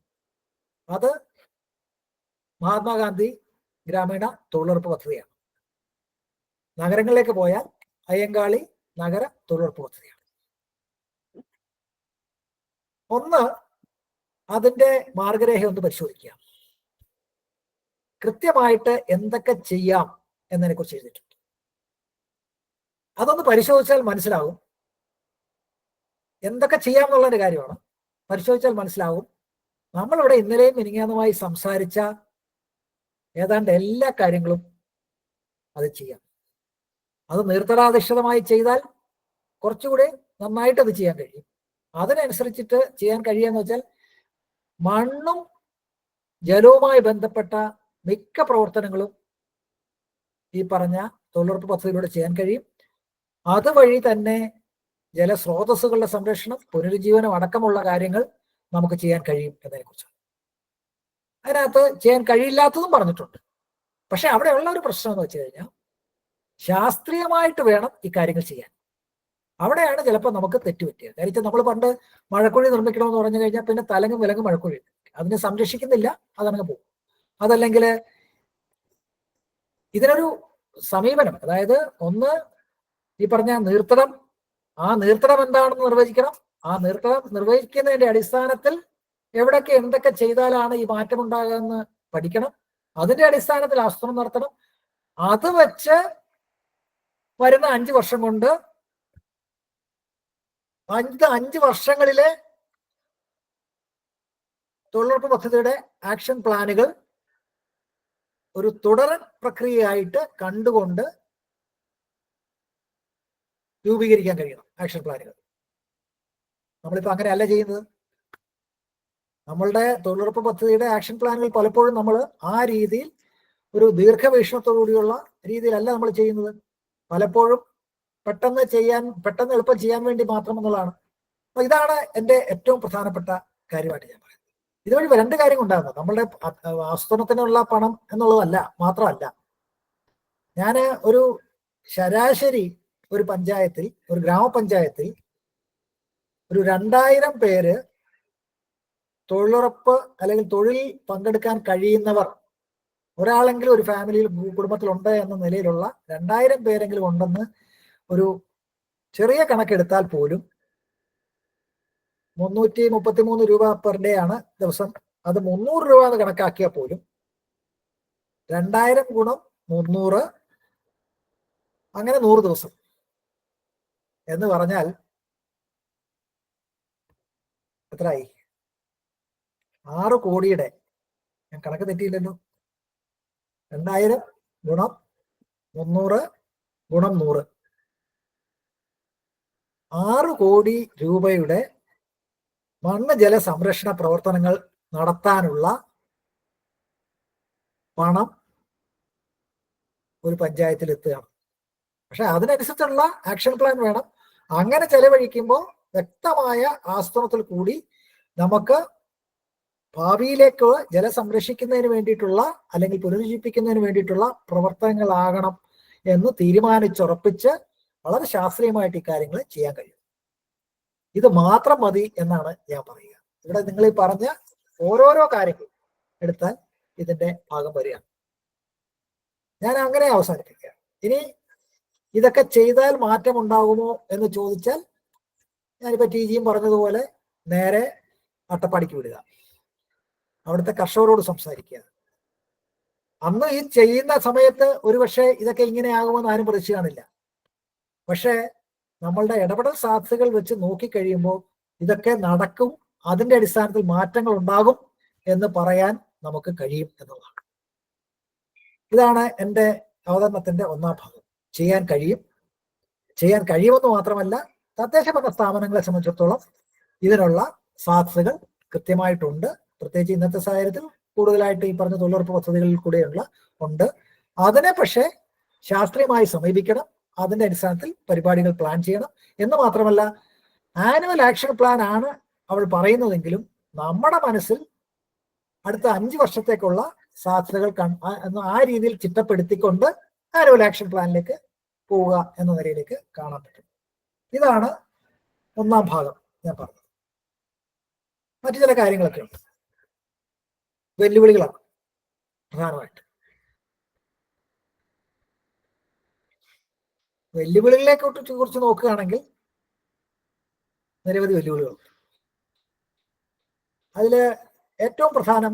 അത് മഹാത്മാഗാന്ധി ഗ്രാമീണ തൊഴിലുറപ്പ് പദ്ധതിയാണ്. നഗരങ്ങളിലേക്ക് പോയാൽ അയ്യങ്കാളി നഗര തൊഴിലുറപ്പ് പദ്ധതിയാണ്. ഒന്ന്, അതിന്റെ മാർഗരേഖ ഒന്ന് പരിശോധിക്കുക. കൃത്യമായിട്ട് എന്തൊക്കെ ചെയ്യാം എന്നതിനെ കുറിച്ച് എഴുതിയിട്ടുണ്ട്. അതൊന്ന് പരിശോധിച്ചാൽ മനസ്സിലാവും. എന്തൊക്കെ ചെയ്യാം എന്നുള്ളതിന്റെ കാര്യമാണ്. പരിശോധിച്ചാൽ മനസ്സിലാവും. നമ്മളിവിടെ ഇന്നലെയും മിനിങ്ങാന്നുമായി സംസാരിച്ച ഏതാണ്ട് എല്ലാ കാര്യങ്ങളും അത് ചെയ്യാം. അത് നീർത്തടാധിഷ്ഠിതമായി ചെയ്താൽ കുറച്ചുകൂടി നന്നായിട്ട് അത് ചെയ്യാൻ കഴിയും. അതിനനുസരിച്ചിട്ട് ചെയ്യാൻ കഴിയുമെന്ന് വെച്ചാൽ മണ്ണും ജലവുമായി ബന്ധപ്പെട്ട മിക്ക പ്രവർത്തനങ്ങളും ഈ പറഞ്ഞ തൊഴിലുറപ്പ് പദ്ധതിയിലൂടെ ചെയ്യാൻ കഴിയും. അതുവഴി തന്നെ ജലസ്രോതസ്സുകളുടെ സംരക്ഷണം, പുനരുജ്ജീവനം അടക്കമുള്ള കാര്യങ്ങൾ നമുക്ക് ചെയ്യാൻ കഴിയും എന്നതിനെ കുറിച്ച്. അതിനകത്ത് ചെയ്യാൻ കഴിയില്ലാത്തതും പറഞ്ഞിട്ടുണ്ട്. പക്ഷെ അവിടെയുള്ള ഒരു പ്രശ്നം എന്ന് വെച്ച് കഴിഞ്ഞാൽ ശാസ്ത്രീയമായിട്ട് വേണം ഈ കാര്യങ്ങൾ ചെയ്യാൻ. അവിടെയാണ് ചിലപ്പോൾ നമുക്ക് തെറ്റുപറ്റിയത്. കാര്യം നമ്മൾ പണ്ട് മഴക്കുഴി നിർമ്മിക്കണമെന്ന് പറഞ്ഞു കഴിഞ്ഞാൽ പിന്നെ തലങ്ങും വിലങ്ങും മഴക്കുഴി, അതിനെ സംരക്ഷിക്കുന്നില്ല, അതങ്ങ് പോകും. അതല്ലെങ്കിൽ ഇതിനൊരു സമീപനം, അതായത് ഒന്ന് ഈ പറഞ്ഞ നീർത്തടം, ആ നീർത്തടം എന്താണെന്ന് നിർവചിക്കണം. ആ നീർത്തടം നിർവചിക്കുന്നതിന്റെ അടിസ്ഥാനത്തിൽ എവിടൊക്കെ എന്തൊക്കെ ചെയ്താലാണ് ഈ മാറ്റം ഉണ്ടാകുകയെന്ന് പഠിക്കണം. അതിന്റെ അടിസ്ഥാനത്തിൽ ആസൂത്രണം നടത്തണം. അത് വെച്ച് വരുന്ന 5 വർഷം കൊണ്ട് 5 വർഷങ്ങളിലെ തൊഴിലുറപ്പ് പദ്ധതിയുടെ ആക്ഷൻ പ്ലാനുകൾ ഒരു തുടർ പ്രക്രിയയായിട്ട് കണ്ടുകൊണ്ട് രൂപീകരിക്കാൻ കഴിയണം ആക്ഷൻ പ്ലാനുകൾ. നമ്മളിപ്പോൾ അങ്ങനെയല്ല ചെയ്യുന്നത്. നമ്മളുടെ തൊഴിലുറപ്പ് പദ്ധതിയുടെ ആക്ഷൻ പ്ലാനുകൾ പലപ്പോഴും നമ്മൾ ആ രീതിയിൽ ഒരു ദീർഘവീക്ഷണത്തോടുകൂടിയുള്ള രീതിയിലല്ല നമ്മൾ ചെയ്യുന്നത്. പലപ്പോഴും പെട്ടെന്ന് എളുപ്പം ചെയ്യാൻ വേണ്ടി മാത്രം എന്നുള്ളതാണ്. അപ്പൊ ഇതാണ് എൻ്റെ ഏറ്റവും പ്രധാനപ്പെട്ട കാര്യമായിട്ട് ഞാൻ പറയുന്നത്. ഇതുവഴി 2 കാര്യം ഉണ്ടാകുന്നത്, നമ്മളുടെ ആസൂത്രണത്തിനുള്ള പണം എന്നുള്ളതല്ല മാത്രമല്ല, ഞാൻ ഒരു ശരാശരി ഒരു പഞ്ചായത്തിൽ, ഒരു ഗ്രാമപഞ്ചായത്തിൽ ഒരു 2000 പേര് തൊഴിലുറപ്പ് അല്ലെങ്കിൽ തൊഴിൽ പങ്കെടുക്കാൻ കഴിയുന്നവർ ഒരാളെങ്കിലും ഒരു ഫാമിലിയിൽ, കുടുംബത്തിലുണ്ട് എന്ന നിലയിലുള്ള 2000 പേരെങ്കിലും ഉണ്ടെന്ന് ഒരു ചെറിയ കണക്കെടുത്താൽ പോലും 333 രൂപ പെർ ഡേ ആണ് ദിവസം. അത് 300 രൂപ എന്ന് കണക്കാക്കിയാൽ പോലും 2000 ഗുണം 300, അങ്ങനെ 100 ദിവസം എന്ന് പറഞ്ഞാൽ എത്രയായി? 6 കോടിയുടെ, ഞാൻ കണക്ക് തെറ്റിയില്ലല്ലോ, 2000 ഗുണം 300 ഗുണം 100, 6 കോടി രൂപയുടെ മണ്ണ് ജല സംരക്ഷണ പ്രവർത്തനങ്ങൾ നടത്താനുള്ള പണം ഒരു പഞ്ചായത്തിൽ എത്തുകയാണ്. പക്ഷെ അതിനനുസരിച്ചുള്ള ആക്ഷൻ പ്ലാൻ വേണം. അങ്ങനെ ചെലവഴിക്കുമ്പോൾ വ്യക്തമായ ആസൂത്രണത്തിൽ കൂടി നമുക്ക് ഭാവിയിലേക്ക് ജലം സംരക്ഷിക്കുന്നതിന് വേണ്ടിയിട്ടുള്ള അല്ലെങ്കിൽ പുനരുജ്ജീവിപ്പിക്കുന്നതിന് വേണ്ടിയിട്ടുള്ള പ്രവർത്തനങ്ങളാകണം എന്ന് തീരുമാനിച്ചുറപ്പിച്ച് വളരെ ശാസ്ത്രീയമായിട്ട് ഈ കാര്യങ്ങൾ ചെയ്യാൻ കഴിയും. ഇത് മാത്രം മതി എന്നാണ് ഞാൻ പറയുക. ഇവിടെ നിങ്ങൾ ഈ പറഞ്ഞ ഓരോരോ കാര്യങ്ങൾ എടുത്താൽ ഇതിന്റെ ഭാഗം വരികയാണ്. ഞാൻ അങ്ങനെ അവസാനിപ്പിക്കുക. ഇനി ഇതൊക്കെ ചെയ്താൽ മാറ്റം ഉണ്ടാകുമോ എന്ന് ചോദിച്ചാൽ, ഞാനിപ്പോൾ ജിയും പറഞ്ഞതുപോലെ നേരെ അട്ടപ്പാടിക്ക് വിടുക, അവിടുത്തെ കർഷകരോട് സംസാരിക്കുക. അന്ന് ഈ ചെയ്യുന്ന സമയത്ത് ഒരുപക്ഷെ ഇതൊക്കെ ഇങ്ങനെ ആകുമെന്ന് ആരും പ്രതീക്ഷ കാണില്ല. പക്ഷേ നമ്മളുടെ ഇടപെടൽ സാധ്യതകൾ വെച്ച് നോക്കിക്കഴിയുമ്പോൾ ഇതൊക്കെ നടക്കും, അതിന്റെ അടിസ്ഥാനത്തിൽ മാറ്റങ്ങൾ ഉണ്ടാകും എന്ന് പറയാൻ നമുക്ക് കഴിയും എന്നുള്ളതാണ്. ഇതാണ് എൻ്റെ അവതരണത്തിന്റെ 1ാം ഭാഗം. ചെയ്യാൻ കഴിയുമെന്ന് മാത്രമല്ല, തദ്ദേശഭരണ സ്ഥാപനങ്ങളെ സംബന്ധിച്ചിടത്തോളം ഇതിനുള്ള സാധ്യതകൾ കൃത്യമായിട്ടുണ്ട്. പ്രത്യേകിച്ച് ഇന്നത്തെ സാഹചര്യത്തിൽ കൂടുതലായിട്ട് ഈ പറഞ്ഞ തൊഴിലുറപ്പ് പദ്ധതികളിൽ കൂടെയുള്ള ഉണ്ട്. അതിനെ പക്ഷേ ശാസ്ത്രീയമായി സമീപിക്കണം. അതിന്റെ അടിസ്ഥാനത്തിൽ പരിപാടികൾ പ്ലാൻ ചെയ്യണം. എന്ന് മാത്രമല്ല, ആനുവൽ ആക്ഷൻ പ്ലാൻ ആണ് അവൾ പറയുന്നതെങ്കിലും നമ്മുടെ മനസ്സിൽ അടുത്ത 5 വർഷത്തേക്കുള്ള സാധ്യതകൾ ആ രീതിയിൽ ചിട്ടപ്പെടുത്തിക്കൊണ്ട് ആനുവൽ ആക്ഷൻ പ്ലാനിലേക്ക് പോവുക എന്ന നിലയിലേക്ക് കാണാൻ പറ്റും. ഇതാണ് 1ാം ഭാഗം ഞാൻ പറഞ്ഞത്. മറ്റു ചില കാര്യങ്ങളൊക്കെ ഉണ്ട്. വെല്ലുവിളികളാണ് പ്രധാനമായിട്ട്. വെല്ലുവിളികളെ കുറിച്ച് നോക്കുകയാണെങ്കിൽ നിരവധി വെല്ലുവിളികളുണ്ട്. അതില് ഏറ്റവും പ്രധാനം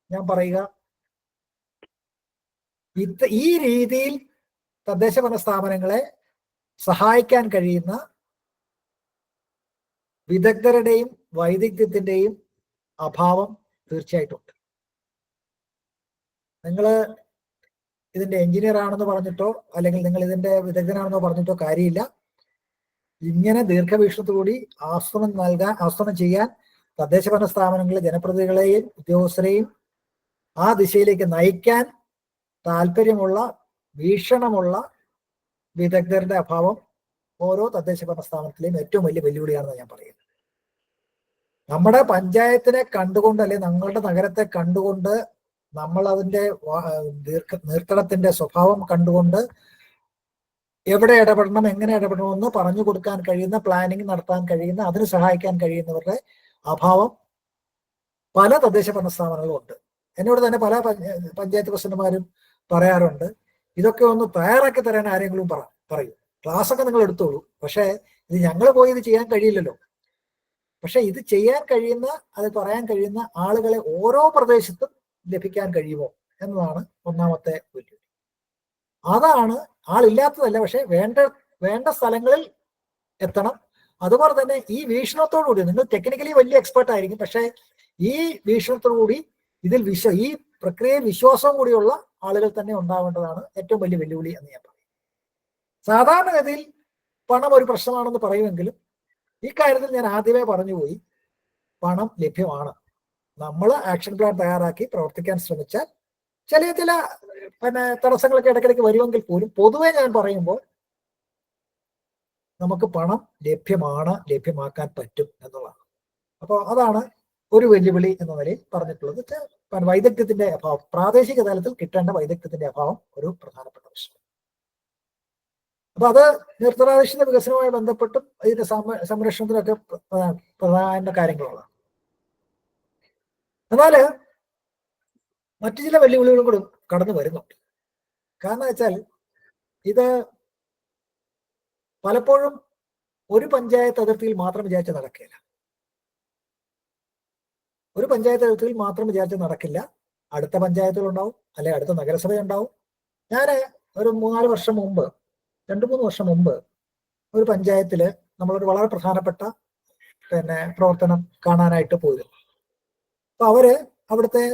ഞാൻ പറയുക, ഈ രീതിയിൽ തദ്ദേശഭരണ സ്ഥാപനങ്ങളെ സഹായിക്കാൻ കഴിയുന്ന വിദഗ്ധരുടെയും വൈദഗ്ധ്യത്തിന്റെയും അഭാവം തീർച്ചയായിട്ടും ഉണ്ട്. നിങ്ങൾ ഇതിന്റെ എഞ്ചിനീയർ ആണെന്ന് പറഞ്ഞിട്ടോ അല്ലെങ്കിൽ നിങ്ങൾ ഇതിന്റെ വിദഗ്ധനാണെന്നോ പറഞ്ഞിട്ടോ കാര്യമില്ല. ഇങ്ങനെ ദീർഘവീക്ഷണത്തോടുകൂടി ആസൂത്രണം ചെയ്യാൻ തദ്ദേശഭരണ സ്ഥാപനങ്ങളിലെ ജനപ്രതിനിധികളെയും ഉദ്യോഗസ്ഥരെയും ആ ദിശയിലേക്ക് നയിക്കാൻ താല്പര്യമുള്ള വീക്ഷണമുള്ള വിദഗ്ധരുടെ അഭാവം ഓരോ തദ്ദേശഭരണ സ്ഥാപനത്തിലെയും ഏറ്റവും വലിയ വെല്ലുവിളിയാണെന്ന് ഞാൻ പറയുന്നത്. നമ്മുടെ പഞ്ചായത്തിനെ കണ്ടുകൊണ്ട് അല്ലെങ്കിൽ ഞങ്ങളുടെ നഗരത്തെ കണ്ടുകൊണ്ട് നമ്മൾ അതിന്റെ നീർത്തടത്തിന്റെ സ്വഭാവം കണ്ടുകൊണ്ട് എവിടെ ഇടപെടണം, എങ്ങനെ ഇടപെടണമെന്ന് പറഞ്ഞു കൊടുക്കാൻ കഴിയുന്ന, പ്ലാനിങ് നടത്താൻ കഴിയുന്ന, അതിന് സഹായിക്കാൻ കഴിയുന്നവരുടെ അഭാവം പല തദ്ദേശഭരണ സ്ഥാപനങ്ങളും ഉണ്ട്. എന്നോട് തന്നെ പല പഞ്ചായത്ത് പ്രസിഡന്റുമാരും പറയാറുണ്ട്, ഇതൊക്കെ ഒന്ന് തയ്യാറാക്കി തരാൻ ആരെങ്കിലും പറയൂ, ക്ലാസ്സൊക്കെ നിങ്ങൾ എടുത്തോളൂ, പക്ഷേ ഇത് ഞങ്ങൾ പോയി ഇത് ചെയ്യാൻ കഴിയില്ലല്ലോ. പക്ഷെ ഇത് ചെയ്യാൻ കഴിയുന്ന, അത് പറയാൻ കഴിയുന്ന ആളുകളെ ഓരോ പ്രദേശത്തും ലഭിക്കാൻ കഴിയുമോ എന്നതാണ് ഒന്നാമത്തെ വെല്ലുവിളി. അതാണ്, ആളില്ലാത്തതല്ല, പക്ഷെ വേണ്ട സ്ഥലങ്ങളിൽ എത്തണം. അതുപോലെ തന്നെ ഈ വീക്ഷണത്തോടുകൂടി, നിങ്ങൾ ടെക്നിക്കലി വലിയ എക്സ്പെർട്ട് ആയിരിക്കും, പക്ഷെ ഈ വീക്ഷണത്തോടുകൂടി ഇതിൽ ഈ പ്രക്രിയയിൽ വിശ്വാസവും കൂടിയുള്ള ആളുകൾ തന്നെ ഉണ്ടാവേണ്ടതാണ് ഏറ്റവും വലിയ വെല്ലുവിളി എന്ന് ഞാൻ പറയും. സാധാരണഗതിയിൽ പണം ഒരു പ്രശ്നമാണെന്ന് പറയുമെങ്കിലും ഈ കാര്യത്തിൽ ഞാൻ ആദ്യമേ പറഞ്ഞുപോയി, പണം ലഭ്യമാണ്. നമ്മൾ ആക്ഷൻ പ്ലാൻ തയ്യാറാക്കി പ്രവർത്തിക്കാൻ ശ്രമിച്ചാൽ ചില തടസ്സങ്ങളൊക്കെ ഇടയ്ക്കിടയ്ക്ക് വരുമെങ്കിൽ പോലും പൊതുവെ ഞാൻ പറയുമ്പോൾ നമുക്ക് പണം ലഭ്യമാണ്, ലഭ്യമാക്കാൻ പറ്റും എന്നുള്ളതാണ്. അപ്പോൾ അതാണ് ഒരു വെല്ലുവിളി എന്ന നിലയിൽ പറഞ്ഞിട്ടുള്ളത്. വൈദഗ്ധ്യത്തിന്റെ അഭാവം, പ്രാദേശിക തലത്തിൽ കിട്ടേണ്ട വൈദഗ്ധ്യത്തിന്റെ അഭാവം ഒരു പ്രധാനപ്പെട്ട പ്രശ്നം. അപ്പൊ അത് നിർത്തലാധിഷ്ഠിത വികസനവുമായി ബന്ധപ്പെട്ടും ഇതിന്റെ സംരക്ഷണത്തിനൊക്കെ പ്രധാന കാര്യങ്ങളാണ്. എന്നാല് മറ്റു ചില വെല്ലുവിളികളും കൂടി കടന്നു വരുന്നുണ്ട്. കാരണം വെച്ചാൽ ഇത് പലപ്പോഴും ഒരു പഞ്ചായത്ത് അതിർത്തിയിൽ മാത്രം വിചാരിച്ച് നടക്കില്ല. ഒരു പഞ്ചായത്ത് അതിർത്തിയിൽ മാത്രം വിചാരിച്ച് നടക്കില്ല. അടുത്ത പഞ്ചായത്തുകൾ ഉണ്ടാവും, അല്ലെങ്കിൽ അടുത്ത നഗരസഭ ഉണ്ടാവും. ഞാൻ ഒരു 3-4 വർഷം മുമ്പ്, 2-3 വർഷം മുമ്പ് ഒരു പഞ്ചായത്തില് നമ്മളൊരു വളരെ പ്രധാനപ്പെട്ട പ്രവർത്തനം കാണാനായിട്ട് പോയിരുന്നു. അപ്പൊ അവര് അവിടുത്തെ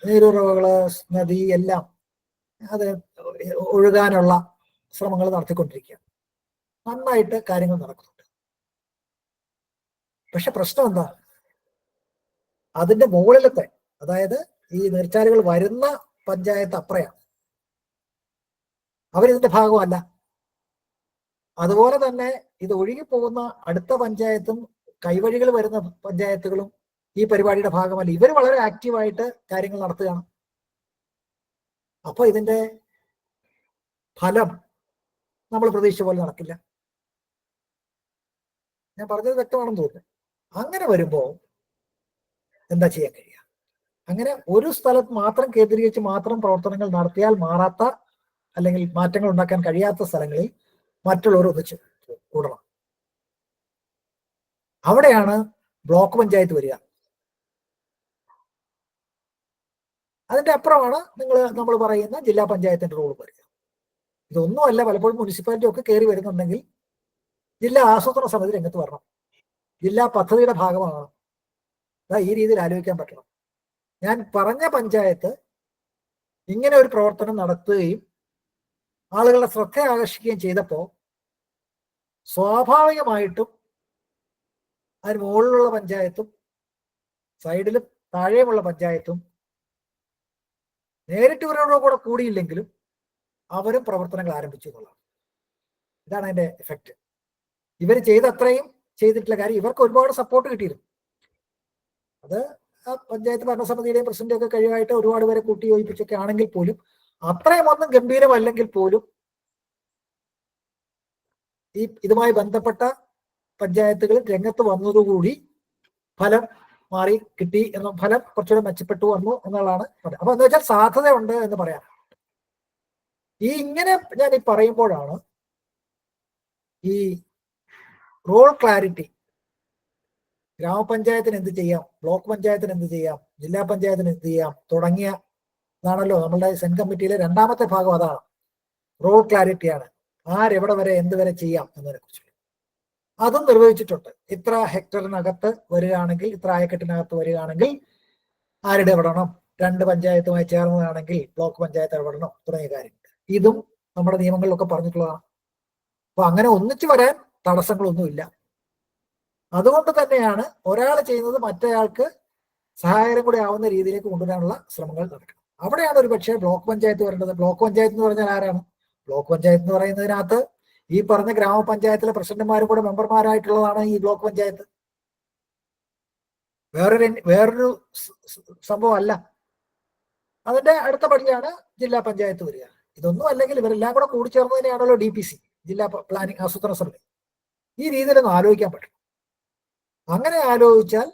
നീരുറവകള്, നദി എല്ലാം അത് ഒഴുകാനുള്ള ശ്രമങ്ങൾ നടത്തിക്കൊണ്ടിരിക്കുകയാണ്. നന്നായിട്ട് കാര്യങ്ങൾ നടക്കുന്നുണ്ട്. പക്ഷെ പ്രശ്നം എന്താ, അതിന്റെ മുകളിലത്തെ, അതായത് ഈ നീർച്ചാലുകൾ വരുന്ന പഞ്ചായത്ത് അപ്പുറയാണ്, അവരിതിന്റെ ഭാഗമല്ല. അതുപോലെ തന്നെ ഇത് ഒഴുകിപ്പോകുന്ന അടുത്ത പഞ്ചായത്തും കൈവഴികൾ വരുന്ന പഞ്ചായത്തുകളും ഈ പരിപാടിയുടെ ഭാഗമല്ല. ഇവർ വളരെ ആക്റ്റീവായിട്ട് കാര്യങ്ങൾ നടത്തുകയാണ്. അപ്പൊ ഇതിന്റെ ഫലം നമ്മൾ പ്രതീക്ഷിച്ച പോലെ നടക്കില്ല. ഞാൻ പറഞ്ഞത് വ്യക്തമാണെന്ന് തോന്നുന്നു. അങ്ങനെ വരുമ്പോ എന്താ ചെയ്യാൻ കഴിയുക? അങ്ങനെ ഒരു സ്ഥലത്ത് മാത്രം കേന്ദ്രീകരിച്ച് മാത്രം പ്രവർത്തനങ്ങൾ നടത്തിയാൽ മാറാത്ത, അല്ലെങ്കിൽ മാറ്റങ്ങൾ ഉണ്ടാക്കാൻ കഴിയാത്ത സ്ഥലങ്ങളിൽ മറ്റുള്ളവർ ഒന്നിച്ച് കൂടണം. അവിടെയാണ് ബ്ലോക്ക് പഞ്ചായത്ത് വരിക. അതിന്റെ അപ്പുറമാണ് നമ്മൾ പറയുന്ന ജില്ലാ പഞ്ചായത്തിന്റെ റോൾ വരിക. ഇതൊന്നുമല്ല, പലപ്പോഴും മുനിസിപ്പാലിറ്റി ഒക്കെ കയറി വരുന്നുണ്ടെങ്കിൽ ജില്ലാ ആസൂത്രണ സമിതി രംഗത്ത് വരണം, ജില്ലാ പദ്ധതിയുടെ ഭാഗമാണ്. ഈ രീതിയിൽ ആലോചിക്കാൻ പറ്റണം. ഞാൻ പറഞ്ഞ പഞ്ചായത്ത് ഇങ്ങനെ ഒരു പ്രവർത്തനം നടത്തുകയും ആളുകളുടെ ശ്രദ്ധ ആകർഷിക്കുകയും ചെയ്തപ്പോൾ സ്വാഭാവികമായിട്ടും അതിന് മുകളിലുള്ള പഞ്ചായത്തും സൈഡിലും താഴെയുമുള്ള പഞ്ചായത്തും നേരിട്ട് ഇവരോട് കൂടെ കൂടിയില്ലെങ്കിലും അവരും പ്രവർത്തനങ്ങൾ ആരംഭിച്ചു എന്നുള്ളതാണ്. ഇതാണ് അതിന്റെ എഫക്റ്റ്. ഇവർ അത്രയും ചെയ്തിട്ടുള്ള കാര്യം, ഇവർക്ക് ഒരുപാട് സപ്പോർട്ട് കിട്ടിയിരുന്നു. അത് ആ പഞ്ചായത്ത് ഭരണസമിതിയുടെയും പ്രസിഡന്റും ഒക്കെ കഴിവായിട്ട് ഒരുപാട് പേരെ കൂട്ടി യോജിപ്പിച്ചൊക്കെ ആണെങ്കിൽ പോലും, അത്രയും ഒന്നും ഗംഭീരമല്ലെങ്കിൽ പോലും ഇതുമായി ബന്ധപ്പെട്ട പഞ്ചായത്തുകൾ രംഗത്ത് വന്നതുകൂടി ഫലം മാറി കിട്ടി എന്ന, ഫലം കുറച്ചുകൂടെ മെച്ചപ്പെട്ടു വന്നു എന്നുള്ളതാണ്. അപ്പൊ എന്താ വെച്ചാൽ സാധ്യതയുണ്ട് എന്ന് പറയാം. ഇങ്ങനെ ഞാൻ പറയുമ്പോഴാണ് ഈ റോൾ ക്ലാരിറ്റി, ഗ്രാമപഞ്ചായത്തിന് എന്ത് ചെയ്യാം, ബ്ലോക്ക് പഞ്ചായത്തിന് എന്ത് ചെയ്യാം, ജില്ലാ പഞ്ചായത്തിന് എന്ത് ചെയ്യാം തുടങ്ങിയ ഇതാണല്ലോ നമ്മളുടെ സെൻ കമ്മിറ്റിയിലെ രണ്ടാമത്തെ ഭാഗം. അതാണ് റോൾ ക്ലാരിറ്റിയാണ്. ആരെവിടെ വരെ എന്ത് വരെ ചെയ്യാം എന്നതിനെ കുറിച്ച് അതും നിർവഹിച്ചിട്ടുണ്ട്. ഇത്ര ഹെക്ടറിനകത്ത് വരികയാണെങ്കിൽ, ഇത്ര ആയക്കെട്ടിനകത്ത് വരികയാണെങ്കിൽ ആരുടെ ഇടപെടണം, 2 പഞ്ചായത്തുമായി ചേർന്നതാണെങ്കിൽ ബ്ലോക്ക് പഞ്ചായത്ത് ഇടപെടണം തുടങ്ങിയ കാര്യങ്ങൾ. ഇതും നമ്മുടെ നിയമങ്ങളിലൊക്കെ പറഞ്ഞിട്ടുള്ളതാണ്. അപ്പൊ അങ്ങനെ ഒന്നിച്ചു വരാൻ തടസ്സങ്ങളൊന്നുമില്ല. അതുകൊണ്ട് തന്നെയാണ് ഒരാൾ ചെയ്യുന്നത് മറ്റേയാൾക്ക് സഹായകരം കൂടെ ആവുന്ന രീതിയിലേക്ക് കൊണ്ടുവരാനുള്ള ശ്രമങ്ങൾ നടക്കണം. അവിടെയാണ് ഒരു പക്ഷേ ബ്ലോക്ക് പഞ്ചായത്ത് വരേണ്ടത്. ബ്ലോക്ക് പഞ്ചായത്ത് എന്ന് പറഞ്ഞാൽ ആരാണ്? ബ്ലോക്ക് പഞ്ചായത്ത് എന്ന് പറയുന്നതിനകത്ത് ഈ പറഞ്ഞ ഗ്രാമപഞ്ചായത്തിലെ പ്രസിഡന്റുമാരും കൂടെ മെമ്പർമാരായിട്ടുള്ളതാണ് ഈ ബ്ലോക്ക് പഞ്ചായത്ത്. വേറൊരു സംഭവം അല്ല. അതിന്റെ അടുത്ത പടിയാണ് ജില്ലാ പഞ്ചായത്ത് വരിക. ഇതൊന്നും അല്ലെങ്കിൽ ഇവരെല്ലാം കൂടെ കൂടിച്ചേർന്നതിനെയാണല്ലോ DPC, ജില്ലാ പ്ലാനിംഗ് ആസൂത്രണ സമിതി. ഈ രീതിയിലൊന്നും ആലോചിക്കാൻ പറ്റും. അങ്ങനെ ആലോചിച്ചാൽ,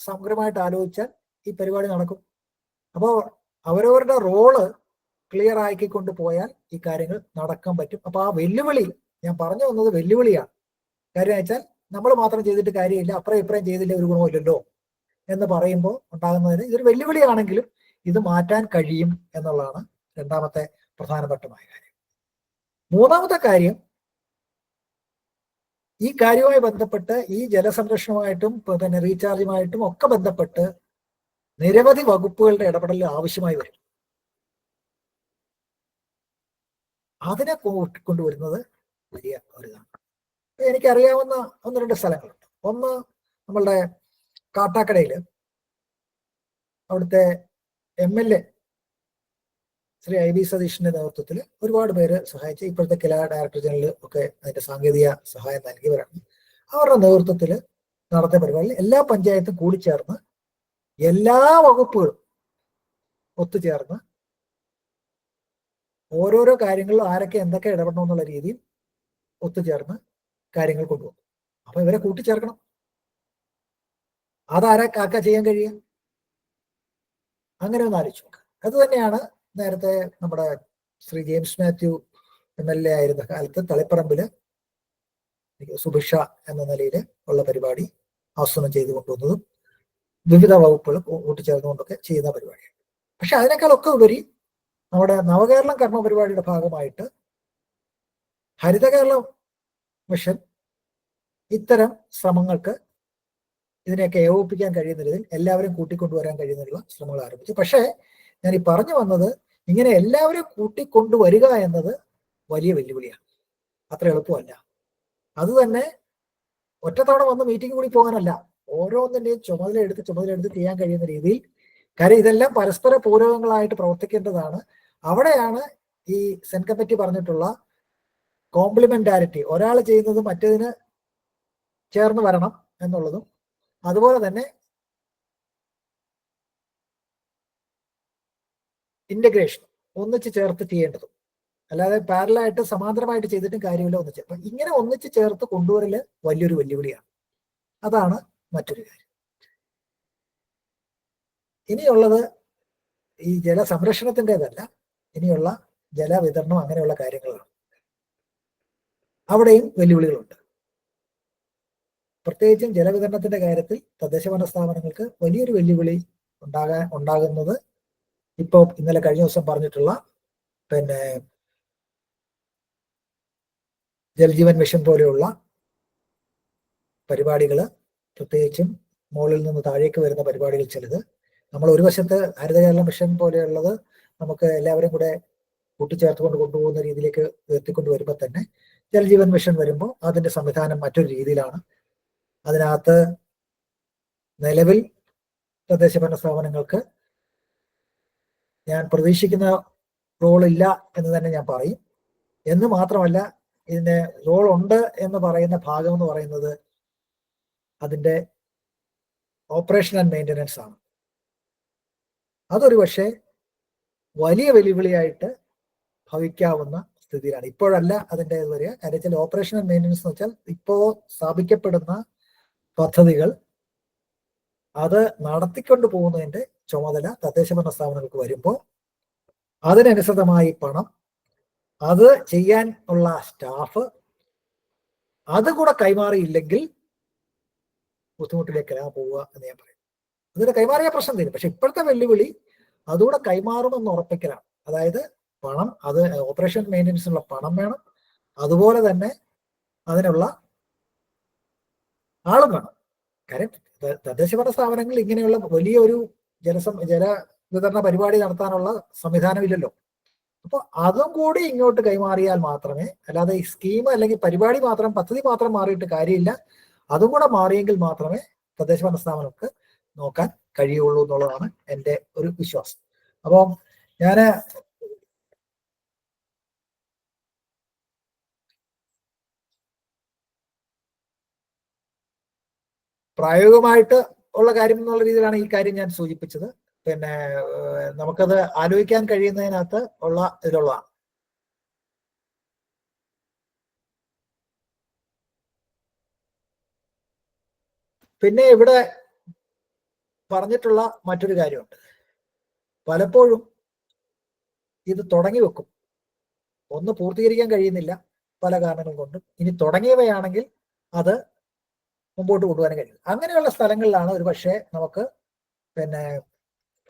സമഗ്രമായിട്ട് ആലോചിച്ചാൽ ഈ പരിപാടി നടക്കും. അപ്പോൾ അവരവരുടെ റോള് ക്ലിയർ ആക്കിക്കൊണ്ട് പോയാൽ ഈ കാര്യങ്ങൾ നടക്കാൻ പറ്റും. അപ്പൊ ആ വെല്ലുവിളി, ഞാൻ പറഞ്ഞു വന്നത് വെല്ലുവിളിയാണ്. കാര്യം വെച്ചാൽ നമ്മൾ മാത്രം ചെയ്തിട്ട് കാര്യമില്ല, അപ്പുറം ഇപ്പുറം ചെയ്തില്ല ഒരു ഗുണമില്ലല്ലോ എന്ന് പറയുമ്പോൾ ഉണ്ടാകുന്നതിന് ഇതൊരു വെല്ലുവിളിയാണെങ്കിലും ഇത് മാറ്റാൻ കഴിയും എന്നുള്ളതാണ് രണ്ടാമത്തെ പ്രധാനപ്പെട്ടമായ കാര്യം. മൂന്നാമത്തെ കാര്യം, ഈ കാര്യവുമായി ബന്ധപ്പെട്ട് ഈ ജലസംരക്ഷണവുമായിട്ടും പിന്നെ റീചാർജുമായിട്ടും ഒക്കെ ബന്ധപ്പെട്ട് നിരവധി വകുപ്പുകളുടെ ഇടപെടൽ ആവശ്യമായി വരും. അതിനെ കൊണ്ടുവരുന്നത് വലിയ ഒരിതാണ്. എനിക്കറിയാവുന്ന 1-2 സ്ഥലങ്ങളുണ്ട്. ഒന്ന്, നമ്മളുടെ കാട്ടാക്കടയിൽ അവിടുത്തെ MLA ശ്രീ IV സതീഷിന്റെ നേതൃത്വത്തിൽ ഒരുപാട് പേര് സഹായിച്ച് ഇപ്പോഴത്തെ കില ഡയറക്ടർ ജനറൽ ഒക്കെ അതിന്റെ സാങ്കേതിക സഹായം നൽകിയവരാണ്. അവരുടെ നേതൃത്വത്തിൽ നടത്തിയ പരിപാടിയിൽ എല്ലാ പഞ്ചായത്തും കൂടിച്ചേർന്ന് എല്ലാ വകുപ്പുകളും ഒത്തുചേർന്ന് ഓരോരോ കാര്യങ്ങളിൽ ആരൊക്കെ എന്തൊക്കെ ഇടപെടണം എന്നുള്ള രീതിയിൽ ഒത്തുചേർന്ന് കാര്യങ്ങൾ കൊണ്ടുപോകും. അപ്പൊ ഇവരെ കൂട്ടിച്ചേർക്കണം. അതാരാ ചെയ്യാൻ കഴിയുക? അങ്ങനെ ഒന്ന് ആലോചിച്ചു നോക്കുക. അത് തന്നെയാണ് നേരത്തെ നമ്മുടെ ശ്രീ ജെയിംസ് മാത്യു MLA ആയിരുന്ന കാലത്ത് തളിപ്പറമ്പില് സുഭിക്ഷ എന്ന നിലയിൽ ഉള്ള പരിപാടി ആസൂത്രണം ചെയ്തു കൊണ്ടുവന്നതും വിവിധ വകുപ്പുകൾ കൂട്ടിച്ചേർന്നുകൊണ്ടൊക്കെ ചെയ്യുന്ന പരിപാടിയാണ്. പക്ഷെ അതിനേക്കാളൊക്കെ ഉപരി നമ്മുടെ നവകേരളം കർമ്മ പരിപാടിയുടെ ഭാഗമായിട്ട് ഹരിത കേരളം മിഷൻ ഇത്തരം ശ്രമങ്ങൾക്ക് ഇതിനെയൊക്കെ ഏകോപിപ്പിക്കാൻ കഴിയുന്ന രീതിയിൽ എല്ലാവരും കൂട്ടിക്കൊണ്ടുവരാൻ കഴിയുന്നുള്ള ശ്രമങ്ങൾ ആരംഭിച്ചു. പക്ഷേ ഞാൻ ഈ പറഞ്ഞു വന്നത്, ഇങ്ങനെ എല്ലാവരും കൂട്ടിക്കൊണ്ടുവരിക എന്നത് വലിയ വെല്ലുവിളിയാണ്. അത്ര എളുപ്പമല്ല. അത് തന്നെ ഒറ്റത്തവണ വന്ന് മീറ്റിംഗ് കൂടി പോകാനല്ല, ഓരോന്നിന്റെയും ചുമതല എടുത്ത് ചെയ്യാൻ കഴിയുന്ന രീതിയിൽ. കാര്യം ഇതെല്ലാം പരസ്പര പൂരകങ്ങളായിട്ട് പ്രവർത്തിക്കേണ്ടതാണ്. അവിടെയാണ് ഈ സെൻ കമ്മിറ്റി പറഞ്ഞിട്ടുള്ള കോംപ്ലിമെന്റാരിറ്റി, ഒരാൾ ചെയ്യുന്നത് മറ്റേതിന് ചേർന്ന് വരണം എന്നുള്ളതും, അതുപോലെ തന്നെ ഇന്റഗ്രേഷൻ ഒന്നിച്ച് ചേർത്ത് ചെയ്യേണ്ടതും. അല്ലാതെ പാരലായിട്ട് സമാന്തരമായിട്ട് ചെയ്തിട്ടും കാര്യമില്ല. ഒന്നിച്ച് അപ്പൊ ഇങ്ങനെ ഒന്നിച്ച് ചേർത്ത് കൊണ്ടുവരല് വലിയൊരു വെല്ലുവിളിയാണ്. അതാണ് മറ്റൊരു കാര്യം. ഇനിയുള്ളത് ഈ ജലസംരക്ഷണത്തിൻ്റെതല്ല, ഇനിയുള്ള ജലവിതരണം അങ്ങനെയുള്ള കാര്യങ്ങളാണ്. അവിടെയും വെല്ലുവിളികളുണ്ട്. പ്രത്യേകിച്ചും ജലവിതരണത്തിന്റെ കാര്യത്തിൽ തദ്ദേശഭരണ സ്ഥാപനങ്ങൾക്ക് വലിയൊരു വെല്ലുവിളി ഉണ്ടാകുന്നത് ഇപ്പോൾ ഇന്നലെ കഴിഞ്ഞ ദിവസം പറഞ്ഞിട്ടുള്ള പിന്നെ ജൽജീവൻ മിഷൻ പോലെയുള്ള പരിപാടികൾ, പ്രത്യേകിച്ചും മുകളിൽ നിന്ന് താഴേക്ക് വരുന്ന പരിപാടികൾ ചിലത് നമ്മൾ ഒരു വശത്ത് ഹരിത കേരളം മിഷൻ പോലെയുള്ളത് നമുക്ക് എല്ലാവരും കൂടെ കൂട്ടിച്ചേർത്തുകൊണ്ട് കൊണ്ടുപോകുന്ന രീതിയിലേക്ക് ഉയർത്തിക്കൊണ്ട് വരുമ്പോൾ തന്നെ ജൽജീവൻ മിഷൻ വരുമ്പോൾ അതിന്റെ സംവിധാനം മറ്റൊരു രീതിയിലാണ്. അതിനകത്ത് നിലവിൽ തദ്ദേശഭരണ സ്ഥാപനങ്ങൾക്ക് ഞാൻ പ്രതീക്ഷിക്കുന്ന റോളില്ല എന്ന് തന്നെ ഞാൻ പറയും. എന്ന് മാത്രമല്ല, ഇതിന് റോൾ ഉണ്ട് എന്ന് പറയുന്ന ഭാഗം എന്ന് പറയുന്നത് അതിന്റെ ഓപ്പറേഷൻ ആൻഡ് മെയിൻ്റനൻസ് ആണ്. അതൊരു പക്ഷേ വലിയ വെല്ലുവിളിയായിട്ട് ഭവിക്കാവുന്ന സ്ഥിതിയിലാണ്. ഇപ്പോഴല്ല അതിൻ്റെ ഇത് വരിക. കാര്യം വെച്ചാൽ ഓപ്പറേഷൻ ആൻഡ് മെയിൻ്റനൻസ് എന്ന് വെച്ചാൽ ഇപ്പോൾ സ്ഥാപിക്കപ്പെടുന്ന പദ്ധതികൾ അത് നടത്തിക്കൊണ്ട് പോകുന്നതിന്റെ ചുമതല തദ്ദേശഭരണ സ്ഥാപനങ്ങൾക്ക് വരുമ്പോൾ അതിനനുസൃതമായി പണം, അത് ചെയ്യാൻ ഉള്ള സ്റ്റാഫ്, അതുകൂടെ കൈമാറിയില്ലെങ്കിൽ ബുദ്ധിമുട്ടിലേക്കാണ് പോവുക എന്ന് ഞാൻ പറയും. അതിന് കൈമാറിയ പ്രശ്നം തരും. പക്ഷെ ഇപ്പോഴത്തെ വെല്ലുവിളി അതുകൂടെ കൈമാറുമെന്ന് ഉറപ്പിക്കലാണ്. അതായത് പണം, അത് ഓപ്പറേഷൻ മെയിൻ്റനൻസിനുള്ള പണം വേണം, അതുപോലെ തന്നെ അതിനുള്ള ആളും വേണം. കാര്യം തദ്ദേശഭരണ സ്ഥാപനങ്ങൾ ഇങ്ങനെയുള്ള വലിയൊരു ജല വിതരണ പരിപാടി നടത്താനുള്ള സംവിധാനമില്ലല്ലോ. അപ്പൊ അതും കൂടി ഇങ്ങോട്ട് കൈമാറിയാൽ മാത്രമേ, അല്ലാതെ ഈ സ്കീം അല്ലെങ്കിൽ പരിപാടി മാത്രം, പദ്ധതി മാത്രം മാറിയിട്ട് കാര്യമില്ല, അതും കൂടെ മാറിയെങ്കിൽ മാത്രമേ തദ്ദേശ ഭരണ സ്ഥാപനങ്ങൾക്ക് നോക്കാൻ കഴിയുള്ളൂ എന്നുള്ളതാണ് എൻ്റെ ഒരു വിശ്വാസം. അപ്പം ഞാൻ പ്രായോഗികമായിട്ട് ഉള്ള കാര്യം എന്നുള്ള രീതിയിലാണ് ഈ കാര്യം ഞാൻ സൂചിപ്പിച്ചത്. പിന്നെ നമുക്കത് ആലോചിക്കാൻ കഴിയുന്നതിനകത്ത് ഉള്ള ഇതിലുള്ളതാണ്. പിന്നെ ഇവിടെ പറഞ്ഞിട്ടുള്ള മറ്റൊരു കാര്യമുണ്ട്. പലപ്പോഴും ഇത് തുടങ്ങി വെക്കും, ഒന്ന് പൂർത്തീകരിക്കാൻ കഴിയുന്നില്ല പല കാരണങ്ങൾ കൊണ്ടും. ഇനി തുടങ്ങിയവയാണെങ്കിൽ അത് മുമ്പോട്ട് കൊണ്ടുപോകാൻ കഴിയും. അങ്ങനെയുള്ള സ്ഥലങ്ങളിലാണ് ഒരു പക്ഷേ നമുക്ക് പിന്നെ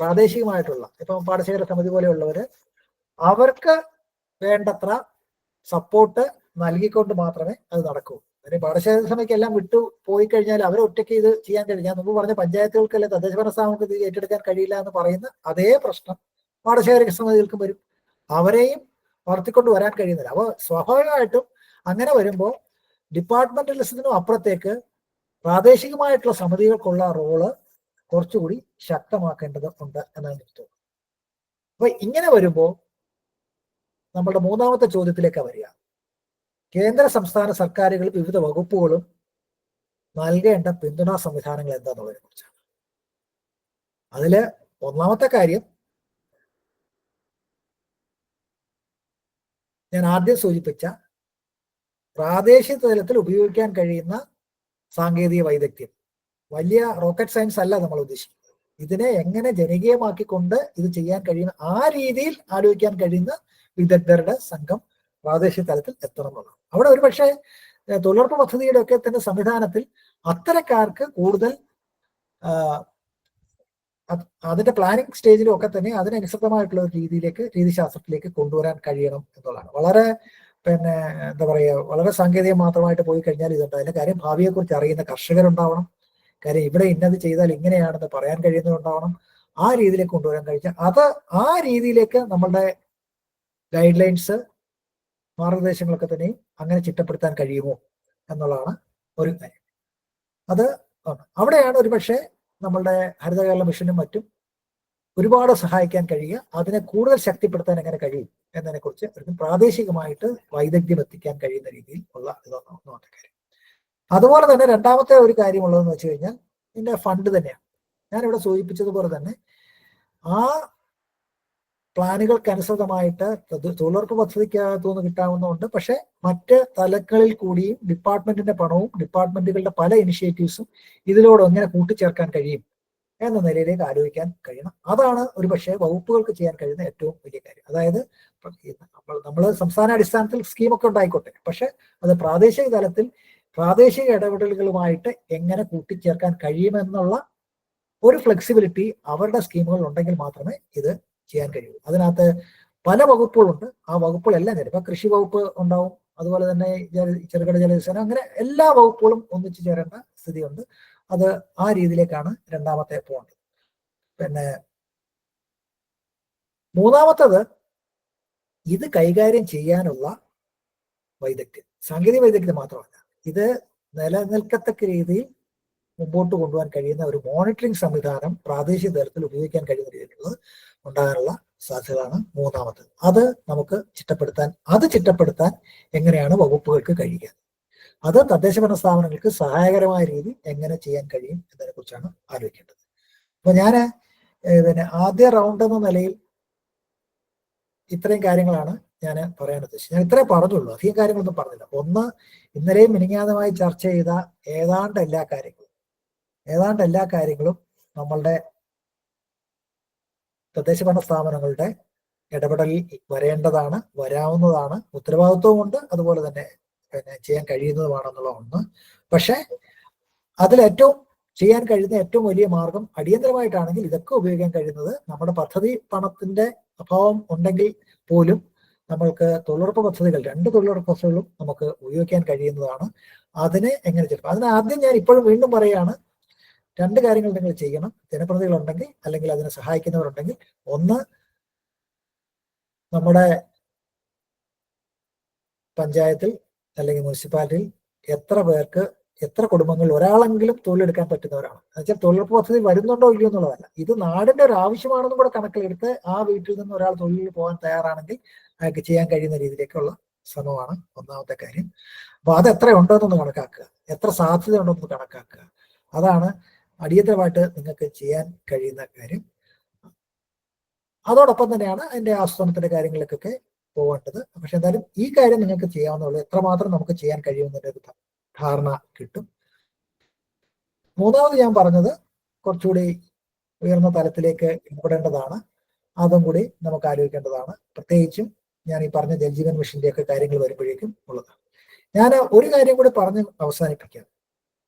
പ്രാദേശികമായിട്ടുള്ള, ഇപ്പം പാടശേഖര സമിതി പോലെയുള്ളവര് അവർക്ക് വേണ്ടത്ര സപ്പോർട്ട് നൽകിക്കൊണ്ട് മാത്രമേ അത് നടക്കൂ. അതിന് പാടശേഖര സമിതിക്ക് എല്ലാം വിട്ടു പോയി കഴിഞ്ഞാൽ അവർ ഒറ്റയ്ക്ക് ഇത് ചെയ്യാൻ കഴിയും. ഞാൻ മുമ്പ് പറഞ്ഞ പഞ്ചായത്തുകൾക്കല്ലേ തദ്ദേശ ഭരണ സ്ഥാപനങ്ങൾക്ക് ഇത് ഏറ്റെടുക്കാൻ കഴിയില്ല എന്ന് പറയുന്ന അതേ പ്രശ്നം പാടശേഖര സമിതികൾക്കും വരും. അവരെയും വളർത്തിക്കൊണ്ട് വരാൻ കഴിയുന്നില്ല. അപ്പോൾ സ്വാഭാവികമായിട്ടും അങ്ങനെ വരുമ്പോൾ ഡിപ്പാർട്ട്മെന്റലിസത്തിനും അപ്പുറത്തേക്ക് പ്രാദേശികമായിട്ടുള്ള സമിതികൾക്കുള്ള റോള് കുറച്ചുകൂടി ശക്തമാക്കേണ്ടത് ഉണ്ട് എന്നാണ് എനിക്ക് തോന്നുന്നത്. അപ്പൊ ഇങ്ങനെ വരുമ്പോൾ നമ്മുടെ മൂന്നാമത്തെ ചോദ്യത്തിലേക്ക് വരിക, കേന്ദ്ര സംസ്ഥാന സർക്കാരുകൾ വിവിധ വകുപ്പുകളും നൽകേണ്ട പിന്തുണാ സംവിധാനങ്ങൾ എന്താണെന്നുള്ളതിനെ കുറിച്ചാണ്. അതില് ഒന്നാമത്തെ കാര്യം ഞാൻ ആദ്യം സൂചിപ്പിച്ച പ്രാദേശിക തലത്തിൽ ഉപയോഗിക്കാൻ കഴിയുന്ന സാങ്കേതിക വൈദഗ്ധ്യം. വലിയ റോക്കറ്റ് സയൻസ് അല്ല നമ്മൾ ഉദ്ദേശിക്കുന്നത്. ഇതിനെ എങ്ങനെ ജനകീയമാക്കിക്കൊണ്ട് ഇത് ചെയ്യാൻ കഴിയുന്ന ആ രീതിയിൽ ആലോചിക്കാൻ കഴിയുന്ന വിദഗ്ധരുടെ സംഘം പ്രാദേശിക തലത്തിൽ എത്തണം എന്നുള്ളതാണ്. അവിടെ ഒരുപക്ഷെ തൊഴിലുറപ്പ് പദ്ധതിയുടെ ഒക്കെ തന്നെ സംവിധാനത്തിൽ അത്തരക്കാർക്ക് കൂടുതൽ അതിന്റെ പ്ലാനിങ് സ്റ്റേജിലും ഒക്കെ തന്നെ അതിനനുസൃതമായിട്ടുള്ള ഒരു രീതിശാസ്ത്രത്തിലേക്ക് കൊണ്ടുവരാൻ കഴിയണം എന്നുള്ളതാണ്. വളരെ പിന്നെ എന്താ പറയുക, വളരെ സാങ്കേതികം മാത്രമായിട്ട് പോയി കഴിഞ്ഞാൽ ഇതുണ്ട്. അതിന്റെ കാര്യം ഭാവിയെക്കുറിച്ച് അറിയുന്ന കർഷകരുണ്ടാവണം. കാര്യം ഇവിടെ ഇന്നത് ചെയ്താൽ ഇങ്ങനെയാണെന്ന് പറയാൻ കഴിയുന്നതുണ്ടാവണം. ആ രീതിയിലേക്ക് കൊണ്ടുവരാൻ കഴിഞ്ഞാൽ അത് ആ രീതിയിലേക്ക് നമ്മളുടെ ഗൈഡ് ലൈൻസ്, മാർഗനിർദ്ദേശങ്ങളൊക്കെ തന്നെയും അങ്ങനെ ചിട്ടപ്പെടുത്താൻ കഴിയുമോ എന്നുള്ളതാണ് ഒരു കാര്യം. അത് അവിടെയാണ് ഒരുപക്ഷെ നമ്മളുടെ ഹരിത കേരള മിഷനും മറ്റും ഒരുപാട് സഹായിക്കാൻ കഴിയുക. അതിനെ കൂടുതൽ ശക്തിപ്പെടുത്താൻ എങ്ങനെ കഴിയും എന്നതിനെ കുറിച്ച് ഒരു പ്രാദേശികമായിട്ട് വൈദഗ്ധ്യം എത്തിക്കാൻ കഴിയുന്ന രീതിയിൽ ഉള്ള ഒന്നാമത്തെ കാര്യം. അതുപോലെ തന്നെ രണ്ടാമത്തെ ഒരു കാര്യമുള്ളതെന്ന് വെച്ച് കഴിഞ്ഞാൽ ഇതിന്റെ ഫണ്ട് തന്നെയാണ്. ഞാനിവിടെ സൂചിപ്പിച്ചതുപോലെ തന്നെ ആ പ്ലാനുകൾക്കനുസൃതമായിട്ട് തൊഴിലുറപ്പ് പദ്ധതിക്കകത്തുനിന്ന് കിട്ടാവുന്നതുണ്ട്. പക്ഷെ മറ്റ് തലങ്ങളിൽ കൂടിയും ഡിപ്പാർട്ട്മെന്റിന്റെ പണവും ഡിപ്പാർട്ട്മെന്റുകളുടെ പല ഇനിഷ്യേറ്റീവ്സും ഇതിലൂടെ എങ്ങനെ കൂട്ടിച്ചേർക്കാൻ കഴിയും എന്ന നിലയിലേക്ക് ആലോചിക്കാൻ കഴിയണം. അതാണ് ഒരുപക്ഷെ വകുപ്പുകൾക്ക് ചെയ്യാൻ കഴിയുന്ന ഏറ്റവും വലിയ കാര്യം. അതായത് നമ്മൾ സംസ്ഥാന അടിസ്ഥാനത്തിൽ സ്കീമൊക്കെ ഉണ്ടായിക്കോട്ടെ, പക്ഷെ അത് പ്രാദേശിക തലത്തിൽ പ്രാദേശിക ഇടപെടലുകളുമായിട്ട് എങ്ങനെ കൂട്ടിച്ചേർക്കാൻ കഴിയുമെന്നുള്ള ഒരു ഫ്ലെക്സിബിലിറ്റി അവരുടെ സ്കീമുകൾ ഉണ്ടെങ്കിൽ മാത്രമേ ഇത് ചെയ്യാൻ കഴിയൂ. അതിനകത്ത് പല വകുപ്പുകളുണ്ട്. ആ വകുപ്പുകളെല്ലാം ചേരും. ഇപ്പൊ കൃഷി വകുപ്പ് ഉണ്ടാവും, അതുപോലെ തന്നെ ചെറുകിട ജലസേന, അങ്ങനെ എല്ലാ വകുപ്പുകളും ഒന്നിച്ചു ചേരേണ്ട സ്ഥിതിയുണ്ട്. അത് ആ രീതിയിലേക്കാണ് രണ്ടാമത്തെ പോയിന്റ്. പിന്നെ മൂന്നാമത്തത് ഇത് കൈകാര്യം ചെയ്യാനുള്ള വൈദഗ്ധ്യം, സാങ്കേതിക വൈദഗ്ധ്യം മാത്രമല്ല, ഇത് നിലനിൽക്കത്തക്ക രീതിയിൽ മുമ്പോട്ട് കൊണ്ടുപോകാൻ കഴിയുന്ന ഒരു മോണിറ്ററിംഗ് സംവിധാനം പ്രാദേശിക തലത്തിൽ ഉപയോഗിക്കാൻ കഴിയുന്ന രീതിയിലുള്ളത് ഉണ്ടാകാനുള്ള സാധ്യതയാണ് മൂന്നാമത്തത്. അത് നമുക്ക് ചിട്ടപ്പെടുത്താൻ എങ്ങനെയാണ് വകുപ്പുകൾക്ക് കഴിയുക, അത് തദ്ദേശ ഭരണ സ്ഥാപനങ്ങൾക്ക് സഹായകരമായ രീതി എങ്ങനെ ചെയ്യാൻ കഴിയും എന്നതിനെ കുറിച്ചാണ് ആലോചിക്കേണ്ടത്. അപ്പൊ ഞാൻ പിന്നെ ആദ്യ റൗണ്ട് എന്ന നിലയിൽ ഇത്രയും കാര്യങ്ങളാണ് ഞാൻ പറയാൻ ഉദ്ദേശിച്ചത്. ഞാൻ ഇത്രേ പറഞ്ഞുള്ളൂ, അധികം കാര്യങ്ങളൊന്നും പറഞ്ഞില്ല. ഒന്ന്, ഇന്നലെയും മിനിങ്ങാന്നുമായി ചർച്ച ചെയ്ത ഏതാണ്ട് എല്ലാ കാര്യങ്ങളും നമ്മളുടെ തദ്ദേശ ഭരണ സ്ഥാപനങ്ങളുടെ ഇടപെടലിൽ വരേണ്ടതാണ്, വരാവുന്നതാണ്, ഉത്തരവാദിത്വമുണ്ട്, അതുപോലെ തന്നെ പിന്നെ ചെയ്യാൻ കഴിയുന്നതുമാണെന്നുള്ള ഒന്ന്. പക്ഷെ അതിലേറ്റവും ചെയ്യാൻ കഴിയുന്ന ഏറ്റവും വലിയ മാർഗം അടിയന്തരമായിട്ടാണെങ്കിൽ ഇതൊക്കെ ഉപയോഗിക്കാൻ കഴിയുന്നത് നമ്മുടെ പദ്ധതി പണത്തിന്റെ അഭാവം ഉണ്ടെങ്കിൽ പോലും നമ്മൾക്ക് തൊഴിലുറപ്പ് പദ്ധതികൾ, 2 തൊഴിലുറപ്പ് പദ്ധതികളും നമുക്ക് ഉപയോഗിക്കാൻ കഴിയുന്നതാണ്. അതിനെ എങ്ങനെ ചെയ്യും? അതിന് ആദ്യം ഞാൻ ഇപ്പോഴും വീണ്ടും പറയുകയാണ്, രണ്ട് കാര്യങ്ങൾ നിങ്ങൾ ചെയ്യണം. ജനപ്രതിനിധികളുണ്ടെങ്കിൽ അല്ലെങ്കിൽ അതിനെ സഹായിക്കുന്നവരുണ്ടെങ്കിൽ, ഒന്ന്, നമ്മുടെ പഞ്ചായത്തിൽ അല്ലെങ്കിൽ മുനിസിപ്പാലിറ്റിയിൽ എത്ര കുടുംബങ്ങൾ ഒരാളെങ്കിലും തൊഴിലെടുക്കാൻ പറ്റുന്നവരാണ്. എന്നുവെച്ചാൽ തൊഴിലുറപ്പ് പദ്ധതി വരുന്നുണ്ടോ ഇല്ലയോ എന്നുള്ളതല്ല, ഇത് നാടിന്റെ ഒരു ആവശ്യമാണെന്നും കൂടെ കണക്കിലെടുത്ത് ആ വീട്ടിൽ നിന്ന് ഒരാൾ തൊഴിലിൽ പോകാൻ തയ്യാറാണെങ്കിൽ അയാൾക്ക് ചെയ്യാൻ കഴിയുന്ന രീതിയിലേക്കുള്ള ശ്രമമാണ് ഒന്നാമത്തെ കാര്യം. അപ്പൊ അത് എത്ര ഉണ്ടോയെന്നൊന്ന് കണക്കാക്കുക, എത്ര സാധ്യത ഉണ്ടോയെന്ന് കണക്കാക്കുക. അതാണ് അടിയന്തരമായിട്ട് നിങ്ങൾക്ക് ചെയ്യാൻ കഴിയുന്ന കാര്യം. അതോടൊപ്പം തന്നെയാണ് അതിന്റെ ആസൂത്രണത്തിന്റെ കാര്യങ്ങളിലേക്കൊക്കെ പോകേണ്ടത്. പക്ഷെ എന്തായാലും ഈ കാര്യം നിങ്ങൾക്ക് ചെയ്യാവുന്നുള്ളൂ. എത്രമാത്രം നമുക്ക് ചെയ്യാൻ കഴിയുമെന്നതിന്റെ ഒരു ധാരണ കിട്ടും. മൂന്നാമത് ഞാൻ പറഞ്ഞത് കുറച്ചുകൂടി ഉയർന്ന തലത്തിലേക്ക് ഇടപെടേണ്ടതാണ്. അതും കൂടി നമുക്ക് ആലോചിക്കേണ്ടതാണ്. പ്രത്യേകിച്ചും ഞാൻ ഈ പറഞ്ഞ ജൽജീവൻ മിഷന്റെ ഒക്കെ കാര്യങ്ങൾ വരുമ്പോഴേക്കും ഉള്ളതാണ്. ഞാൻ ഒരു കാര്യം കൂടി പറഞ്ഞ് അവസാനിപ്പിക്കാം.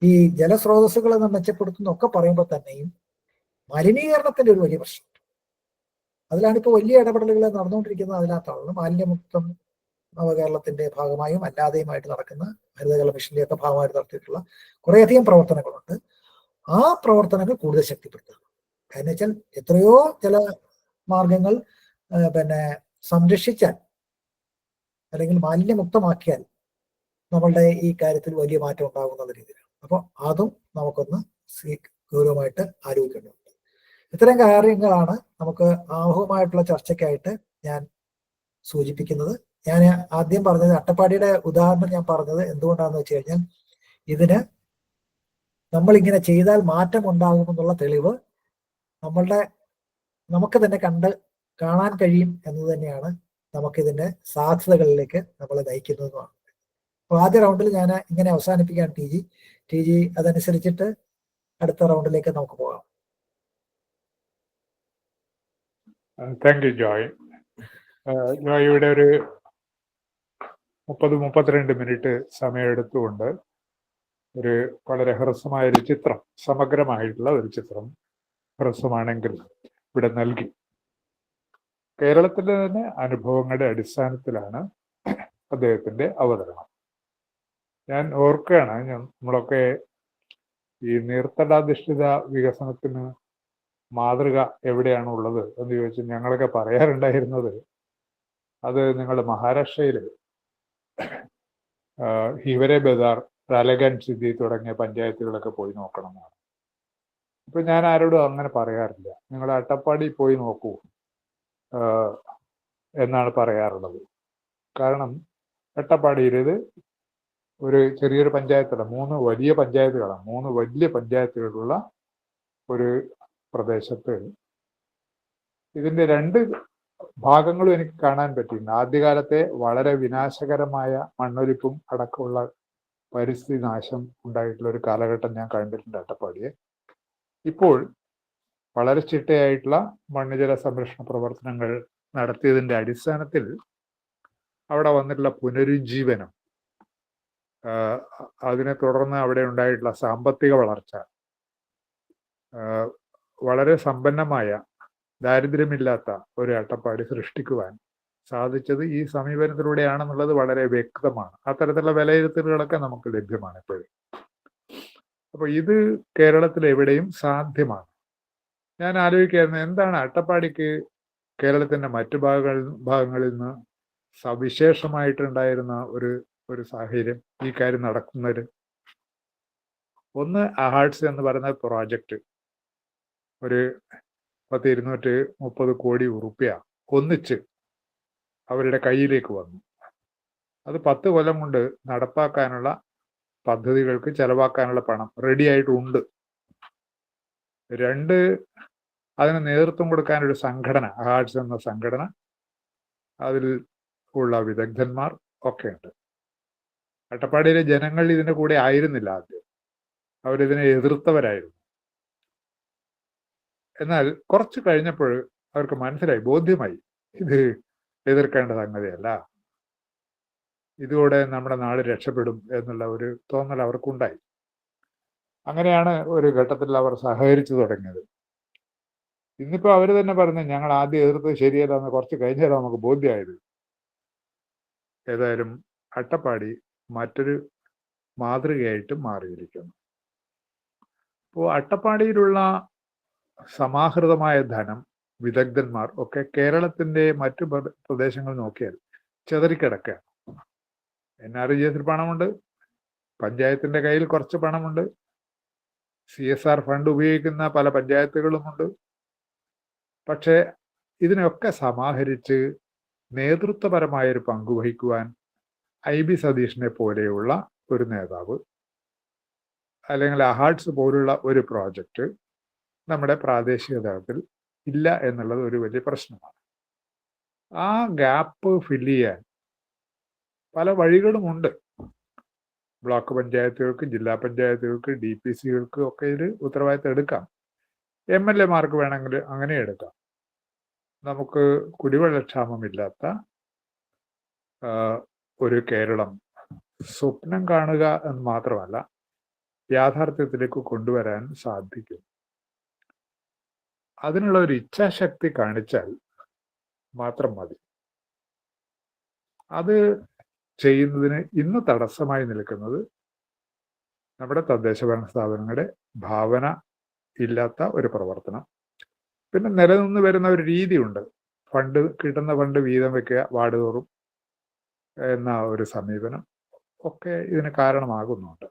ഈ ജലസ്രോതസ്സുകളെ മെച്ചപ്പെടുത്തുന്നൊക്കെ പറയുമ്പോൾ തന്നെയും മലിനീകരണത്തിന്റെ ഒരു വലിയ പ്രശ്നം, അതിലാണ് ഇപ്പോൾ വലിയ ഇടപെടലുകൾ നടന്നുകൊണ്ടിരിക്കുന്നത്. അതിനകത്താണ് മാലിന്യമുക്തം നവകേരളത്തിന്റെ ഭാഗമായും അല്ലാതെയുമായിട്ട് നടക്കുന്ന ഹരിതകേരള മിഷന്റെ ഒക്കെ ഭാഗമായിട്ട് നടത്തിയിട്ടുള്ള കുറേയധികം പ്രവർത്തനങ്ങളുണ്ട്. ആ പ്രവർത്തനങ്ങൾ കൂടുതൽ ശക്തിപ്പെടുത്തുക. കാരണം വെച്ചാൽ എത്രയോ ജലമാർഗങ്ങൾ സംരക്ഷിച്ചാൽ അല്ലെങ്കിൽ മാലിന്യമുക്തമാക്കിയാൽ നമ്മളുടെ ഈ കാര്യത്തിൽ വലിയ മാറ്റം ഉണ്ടാകുന്ന രീതിയിലാണ്. അപ്പോൾ അതും നമുക്കൊന്ന് ഗൗരവമായിട്ട് ആലോചിക്കേണ്ടതുണ്ട്. ഇത്തരം കാര്യങ്ങളാണ് നമുക്ക് ആമുഖമായിട്ടുള്ള ചർച്ചയ്ക്കായിട്ട് ഞാൻ സൂചിപ്പിക്കുന്നത്. ഞാൻ ആദ്യം പറഞ്ഞത് അട്ടപ്പാടിയുടെ ഉദാഹരണം ഞാൻ പറഞ്ഞത് എന്തുകൊണ്ടാണെന്ന് വെച്ച് കഴിഞ്ഞാൽ, ഇതിന് നമ്മളിങ്ങനെ ചെയ്താൽ മാറ്റം ഉണ്ടാകുമെന്നുള്ള തെളിവ് നമുക്ക് തന്നെ കാണാൻ കഴിയും എന്ന് തന്നെയാണ് നമുക്കിതിന്റെ സാധ്യതകളിലേക്ക് നമ്മളെ നയിക്കുന്നതുമാണ്. അപ്പോൾ ആദ്യ റൗണ്ടിൽ ഞാൻ ഇങ്ങനെ അവസാനിപ്പിക്കാൻ ടി ജി അതനുസരിച്ചിട്ട് അടുത്ത റൗണ്ടിലേക്ക് നമുക്ക് പോകാം. Thank you Joy. ജോയിയുടെ ഒരു 30-32 മിനിറ്റ് സമയമെടുത്തുകൊണ്ട് ഒരു വളരെ ഹ്രസ്വമായ ഒരു ചിത്രം, സമഗ്രമായിട്ടുള്ള ഒരു ചിത്രം ഹ്രസ്വമാണെങ്കിൽ ഇവിടെ നൽകി. കേരളത്തിലെ തന്നെ അനുഭവങ്ങളുടെ അടിസ്ഥാനത്തിലാണ് അദ്ദേഹത്തിന്റെ അവതരണം. ഞാൻ ഓർക്കുകയാണ്, നമ്മളൊക്കെ ഈ നീർത്തടാധിഷ്ഠിത വികസനത്തിന് മാതൃക എവിടെയാണ് ഉള്ളത് എന്ന് ചോദിച്ചാൽ ഞങ്ങളൊക്കെ പറയാറുണ്ടായിരുന്നത് അത് നിങ്ങളുടെ മഹാരാഷ്ട്രയിൽ ഹിവരെ ബസാർ, റാലഗാൻ സിദ്ധി തുടങ്ങിയ പഞ്ചായത്തുകളൊക്കെ പോയി നോക്കണം എന്നാണ്. ഇപ്പൊ ഞാൻ ആരോടും അങ്ങനെ പറയാറില്ല. നിങ്ങൾ അട്ടപ്പാടി പോയി നോക്കൂ എന്നാണ് പറയാറുള്ളത്. കാരണം അട്ടപ്പാടിയിൽ ഇത് ഒരു ചെറിയൊരു പഞ്ചായത്തല്ല, 3 വലിയ പഞ്ചായത്തുകളാണ്. 3 വലിയ പഞ്ചായത്തുകളുള്ള ഒരു പ്രദേശത്ത് ഇതിന്റെ 2 ഭാഗങ്ങളും എനിക്ക് കാണാൻ പറ്റിയിട്ടുണ്ട്. ആദ്യകാലത്തെ വളരെ വിനാശകരമായ മണ്ണൊലിപ്പും അടക്കമുള്ള പരിസ്ഥിതി നാശം ഉണ്ടായിട്ടുള്ള ഒരു കാലഘട്ടം ഞാൻ കണ്ടിട്ടുണ്ട് അട്ടപ്പാടിയെ. ഇപ്പോൾ വളരെ ചിട്ടയായിട്ടുള്ള മണ്ണുജല സംരക്ഷണ പ്രവർത്തനങ്ങൾ നടത്തിയതിന്റെ അടിസ്ഥാനത്തിൽ അവിടെ വന്നിട്ടുള്ള പുനരുജ്ജീവനം, അതിനെ തുടർന്ന് അവിടെ ഉണ്ടായിട്ടുള്ള സാമ്പത്തിക വളർച്ച, വളരെ സമ്പന്നമായ ദാരിദ്ര്യമില്ലാത്ത ഒരു അട്ടപ്പാടി സൃഷ്ടിക്കുവാൻ സാധിച്ചത് ഈ സമീപനത്തിലൂടെയാണെന്നുള്ളത് വളരെ വ്യക്തമാണ്. അത്തരത്തിലുള്ള വിലയിരുത്തലുകളൊക്കെ നമുക്ക് ലഭ്യമാണ് ഇപ്പോഴും. അപ്പൊ ഇത് കേരളത്തിൽ എവിടെയും സാധ്യമാണ്. ഞാൻ ആലോചിക്കായിരുന്നു, എന്താണ് അട്ടപ്പാടിക്ക് കേരളത്തിന്റെ മറ്റു ഭാഗങ്ങളിൽ നിന്ന് സവിശേഷമായിട്ടുണ്ടായിരുന്ന ഒരു സാഹചര്യം ഈ കാര്യം നടക്കുന്നതിൽ. ഒന്ന്, ആഹാർട്സ് എന്ന് പറയുന്ന പ്രോജക്റ്റ് ഒരു 230 കോടി ഉറുപ്പ്യ ഒന്നിച്ച് അവരുടെ കയ്യിലേക്ക് വന്നു. അത് 10 കൊല്ലം കൊണ്ട് നടപ്പാക്കാനുള്ള പദ്ധതികൾക്ക് ചെലവാക്കാനുള്ള പണം റെഡി ആയിട്ടുണ്ട്. 2, അതിന് നേതൃത്വം കൊടുക്കാനൊരു സംഘടന, ആഹാർട്സ് എന്ന സംഘടന, അതിൽ ഉള്ള വിദഗ്ധന്മാർ ഒക്കെ ഉണ്ട്. അട്ടപ്പാടിയിലെ ജനങ്ങൾ ഇതിന്റെ കൂടെ ആയിരുന്നില്ല ആദ്യം, അവരിതിനെ എതിർത്തവരായിരുന്നു. എന്നാൽ കുറച്ച് കഴിഞ്ഞപ്പോൾ അവർക്ക് മനസ്സിലായി, ബോധ്യമായി, ഇത് എതിർക്കേണ്ട സംഗതിയല്ല, ഇതോടെ നമ്മുടെ നാട് രക്ഷപ്പെടും എന്നുള്ള ഒരു തോന്നൽ അവർക്കുണ്ടായി. അങ്ങനെയാണ് ഒരു ഘട്ടത്തിൽ അവർ സഹകരിച്ചു തുടങ്ങിയത്. ഇന്നിപ്പോ അവർ തന്നെ പറഞ്ഞു, ഞങ്ങൾ ആദ്യം എതിർത്തത് ശരിയല്ല എന്ന് കുറച്ച് കഴിഞ്ഞാലും നമുക്ക് ബോധ്യമായത്. ഏതായാലും അട്ടപ്പാടി മറ്റൊരു മാതൃകയായിട്ട് മാറിയിരിക്കുന്നു. അപ്പോൾ അട്ടപ്പാടിയിലുള്ള സമാഹൃതമായ ധനം, വിദഗ്ധന്മാർ ഒക്കെ കേരളത്തിന്റെ മറ്റു പ്രദേശങ്ങൾ നോക്കിയാൽ ചെതറിക്കിടക്കുകയാണ്. NREGS പണമുണ്ട്, പഞ്ചായത്തിന്റെ കയ്യിൽ കുറച്ച് പണമുണ്ട്, CSR ഫണ്ട് ഉപയോഗിക്കുന്ന പല പഞ്ചായത്തുകളുമുണ്ട്. പക്ഷേ ഇതിനൊക്കെ സമാഹരിച്ച് നേതൃത്വപരമായൊരു പങ്കുവഹിക്കുവാൻ IB സതീഷിനെ പോലെയുള്ള ഒരു നേതാവ്, അല്ലെങ്കിൽ അഹാർട്സ് പോലുള്ള ഒരു പ്രോജക്റ്റ് നമ്മുടെ പ്രാദേശിക തലത്തിൽ ഇല്ല എന്നുള്ളത് ഒരു വലിയ പ്രശ്നമാണ്. ആ ഗ്യാപ്പ് ഫില്ല് ചെയ്യാൻ പല വഴികളുമുണ്ട്. ബ്ലോക്ക് പഞ്ചായത്തുകൾക്ക്, ജില്ലാ പഞ്ചായത്തുകൾക്ക്, DPCകൾക്ക് ഒക്കെ ഇത് ഉത്തരവാദിത്തം എടുക്കാം. MLAമാർക്ക് വേണമെങ്കിൽ അങ്ങനെ എടുക്കാം. നമുക്ക് കുടിവെള്ളക്ഷാമമില്ലാത്ത ഒരു കേരളം സ്വപ്നം കാണുക എന്ന് മാത്രമല്ല, യാഥാർത്ഥ്യത്തിലേക്ക് കൊണ്ടുവരാൻ സാധിക്കും. അതിനുള്ള ഒരു ഇച്ഛാശക്തി കാണിച്ചാൽ മാത്രം മതി. അത് ചെയ്യുന്നതിന് ഇന്ന് തടസ്സമായി നിൽക്കുന്നത് നമ്മുടെ തദ്ദേശ ഭരണ സ്ഥാപനങ്ങളുടെ ഭാവന ഇല്ലാത്ത ഒരു പ്രവർത്തനം, പിന്നെ നിലനിന്ന് വരുന്ന ഒരു രീതിയുണ്ട്. കിട്ടുന്ന ഫണ്ട് വീതം വെക്കുക വാർഡ് തോറും എന്ന ഒരു സമീപനം ഒക്കെ ഇതിന് കാരണമാകുന്നുണ്ട്.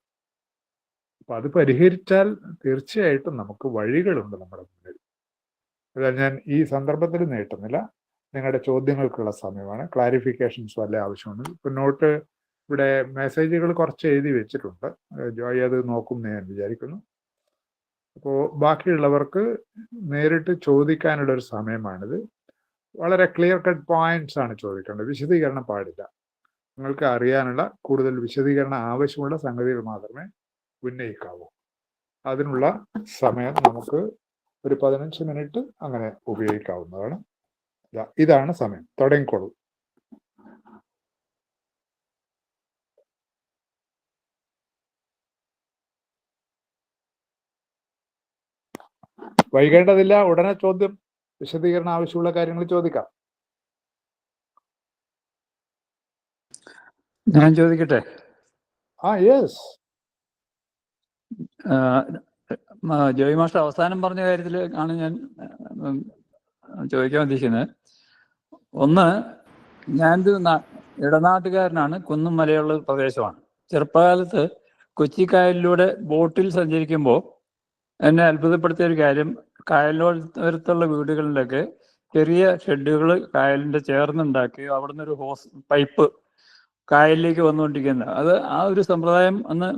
അപ്പൊ അത് പരിഹരിച്ചാൽ തീർച്ചയായിട്ടും നമുക്ക് വഴികളുണ്ട് നമ്മുടെ മുന്നിൽ. അതായത് ഞാൻ ഈ സന്ദർഭത്തിൽ നീട്ടുന്നില്ല, നിങ്ങളുടെ ചോദ്യങ്ങൾക്കുള്ള സമയമാണ്. ക്ലാരിഫിക്കേഷൻസ് വല്ല ആവശ്യമുണ്ട്. ഇപ്പൊ നോട്ട് ഇവിടെ മെസ്സേജുകൾ കുറച്ച് എഴുതി വെച്ചിട്ടുണ്ട്, ജോയ് അത് നോക്കും എന്ന് ഞാൻ വിചാരിക്കുന്നു. അപ്പോൾ ബാക്കിയുള്ളവർക്ക് നേരിട്ട് ചോദിക്കാനുള്ള ഒരു സമയമാണിത്. വളരെ ക്ലിയർ കട്ട് പോയിന്റ്സ് ആണ് ചോദിക്കേണ്ടത്, വിശദീകരണം പാടില്ല. നിങ്ങൾക്ക് അറിയാനുള്ള കൂടുതൽ വിശദീകരണം ആവശ്യമുള്ള സംഗതികൾ മാത്രമേ ഉന്നയിക്കാവൂ. അതിനുള്ള സമയം നമുക്ക് ഒരു 15 മിനിറ്റ് അങ്ങനെ ഉപയോഗിക്കാവുന്നതാണ്. ഇതാണ് സമയം, തുടങ്ങിക്കോളൂ. വൈകേണ്ടതില്ല, ഉടനെ ചോദ്യം, വിശദീകരണം ആവശ്യമുള്ള കാര്യങ്ങൾ ചോദിക്കാം. ഞാൻ ചോദിക്കട്ടെ? യെസ്. ജോയ് മാസ്റ്റർ അവസാനം പറഞ്ഞ കാര്യത്തിൽ ആണ് ഞാൻ ചോദിക്കാൻ ഉദ്ദേശിക്കുന്നത്. ഒന്ന്, ഞാനൊരു ഇടനാട്ടുകാരനാണ്, കുന്നും മലയുള്ള പ്രദേശമാണ്. ചെറുപ്പകാലത്ത് കൊച്ചിക്കായലിലൂടെ ബോട്ടിൽ സഞ്ചരിക്കുമ്പോൾ എന്നെ അത്ഭുതപ്പെടുത്തിയ ഒരു കാര്യം, കായലോരത്തുള്ള വീടുകളിലൊക്കെ ചെറിയ ഷെഡുകൾ കായലിന്റെ ചേർന്നുണ്ടാക്കി അവിടുന്ന് ഒരു പൈപ്പ് കായലിലേക്ക് വന്നുകൊണ്ടിരിക്കുന്നത്. അത് ആ ഒരു സമ്പ്രദായം അന്ന്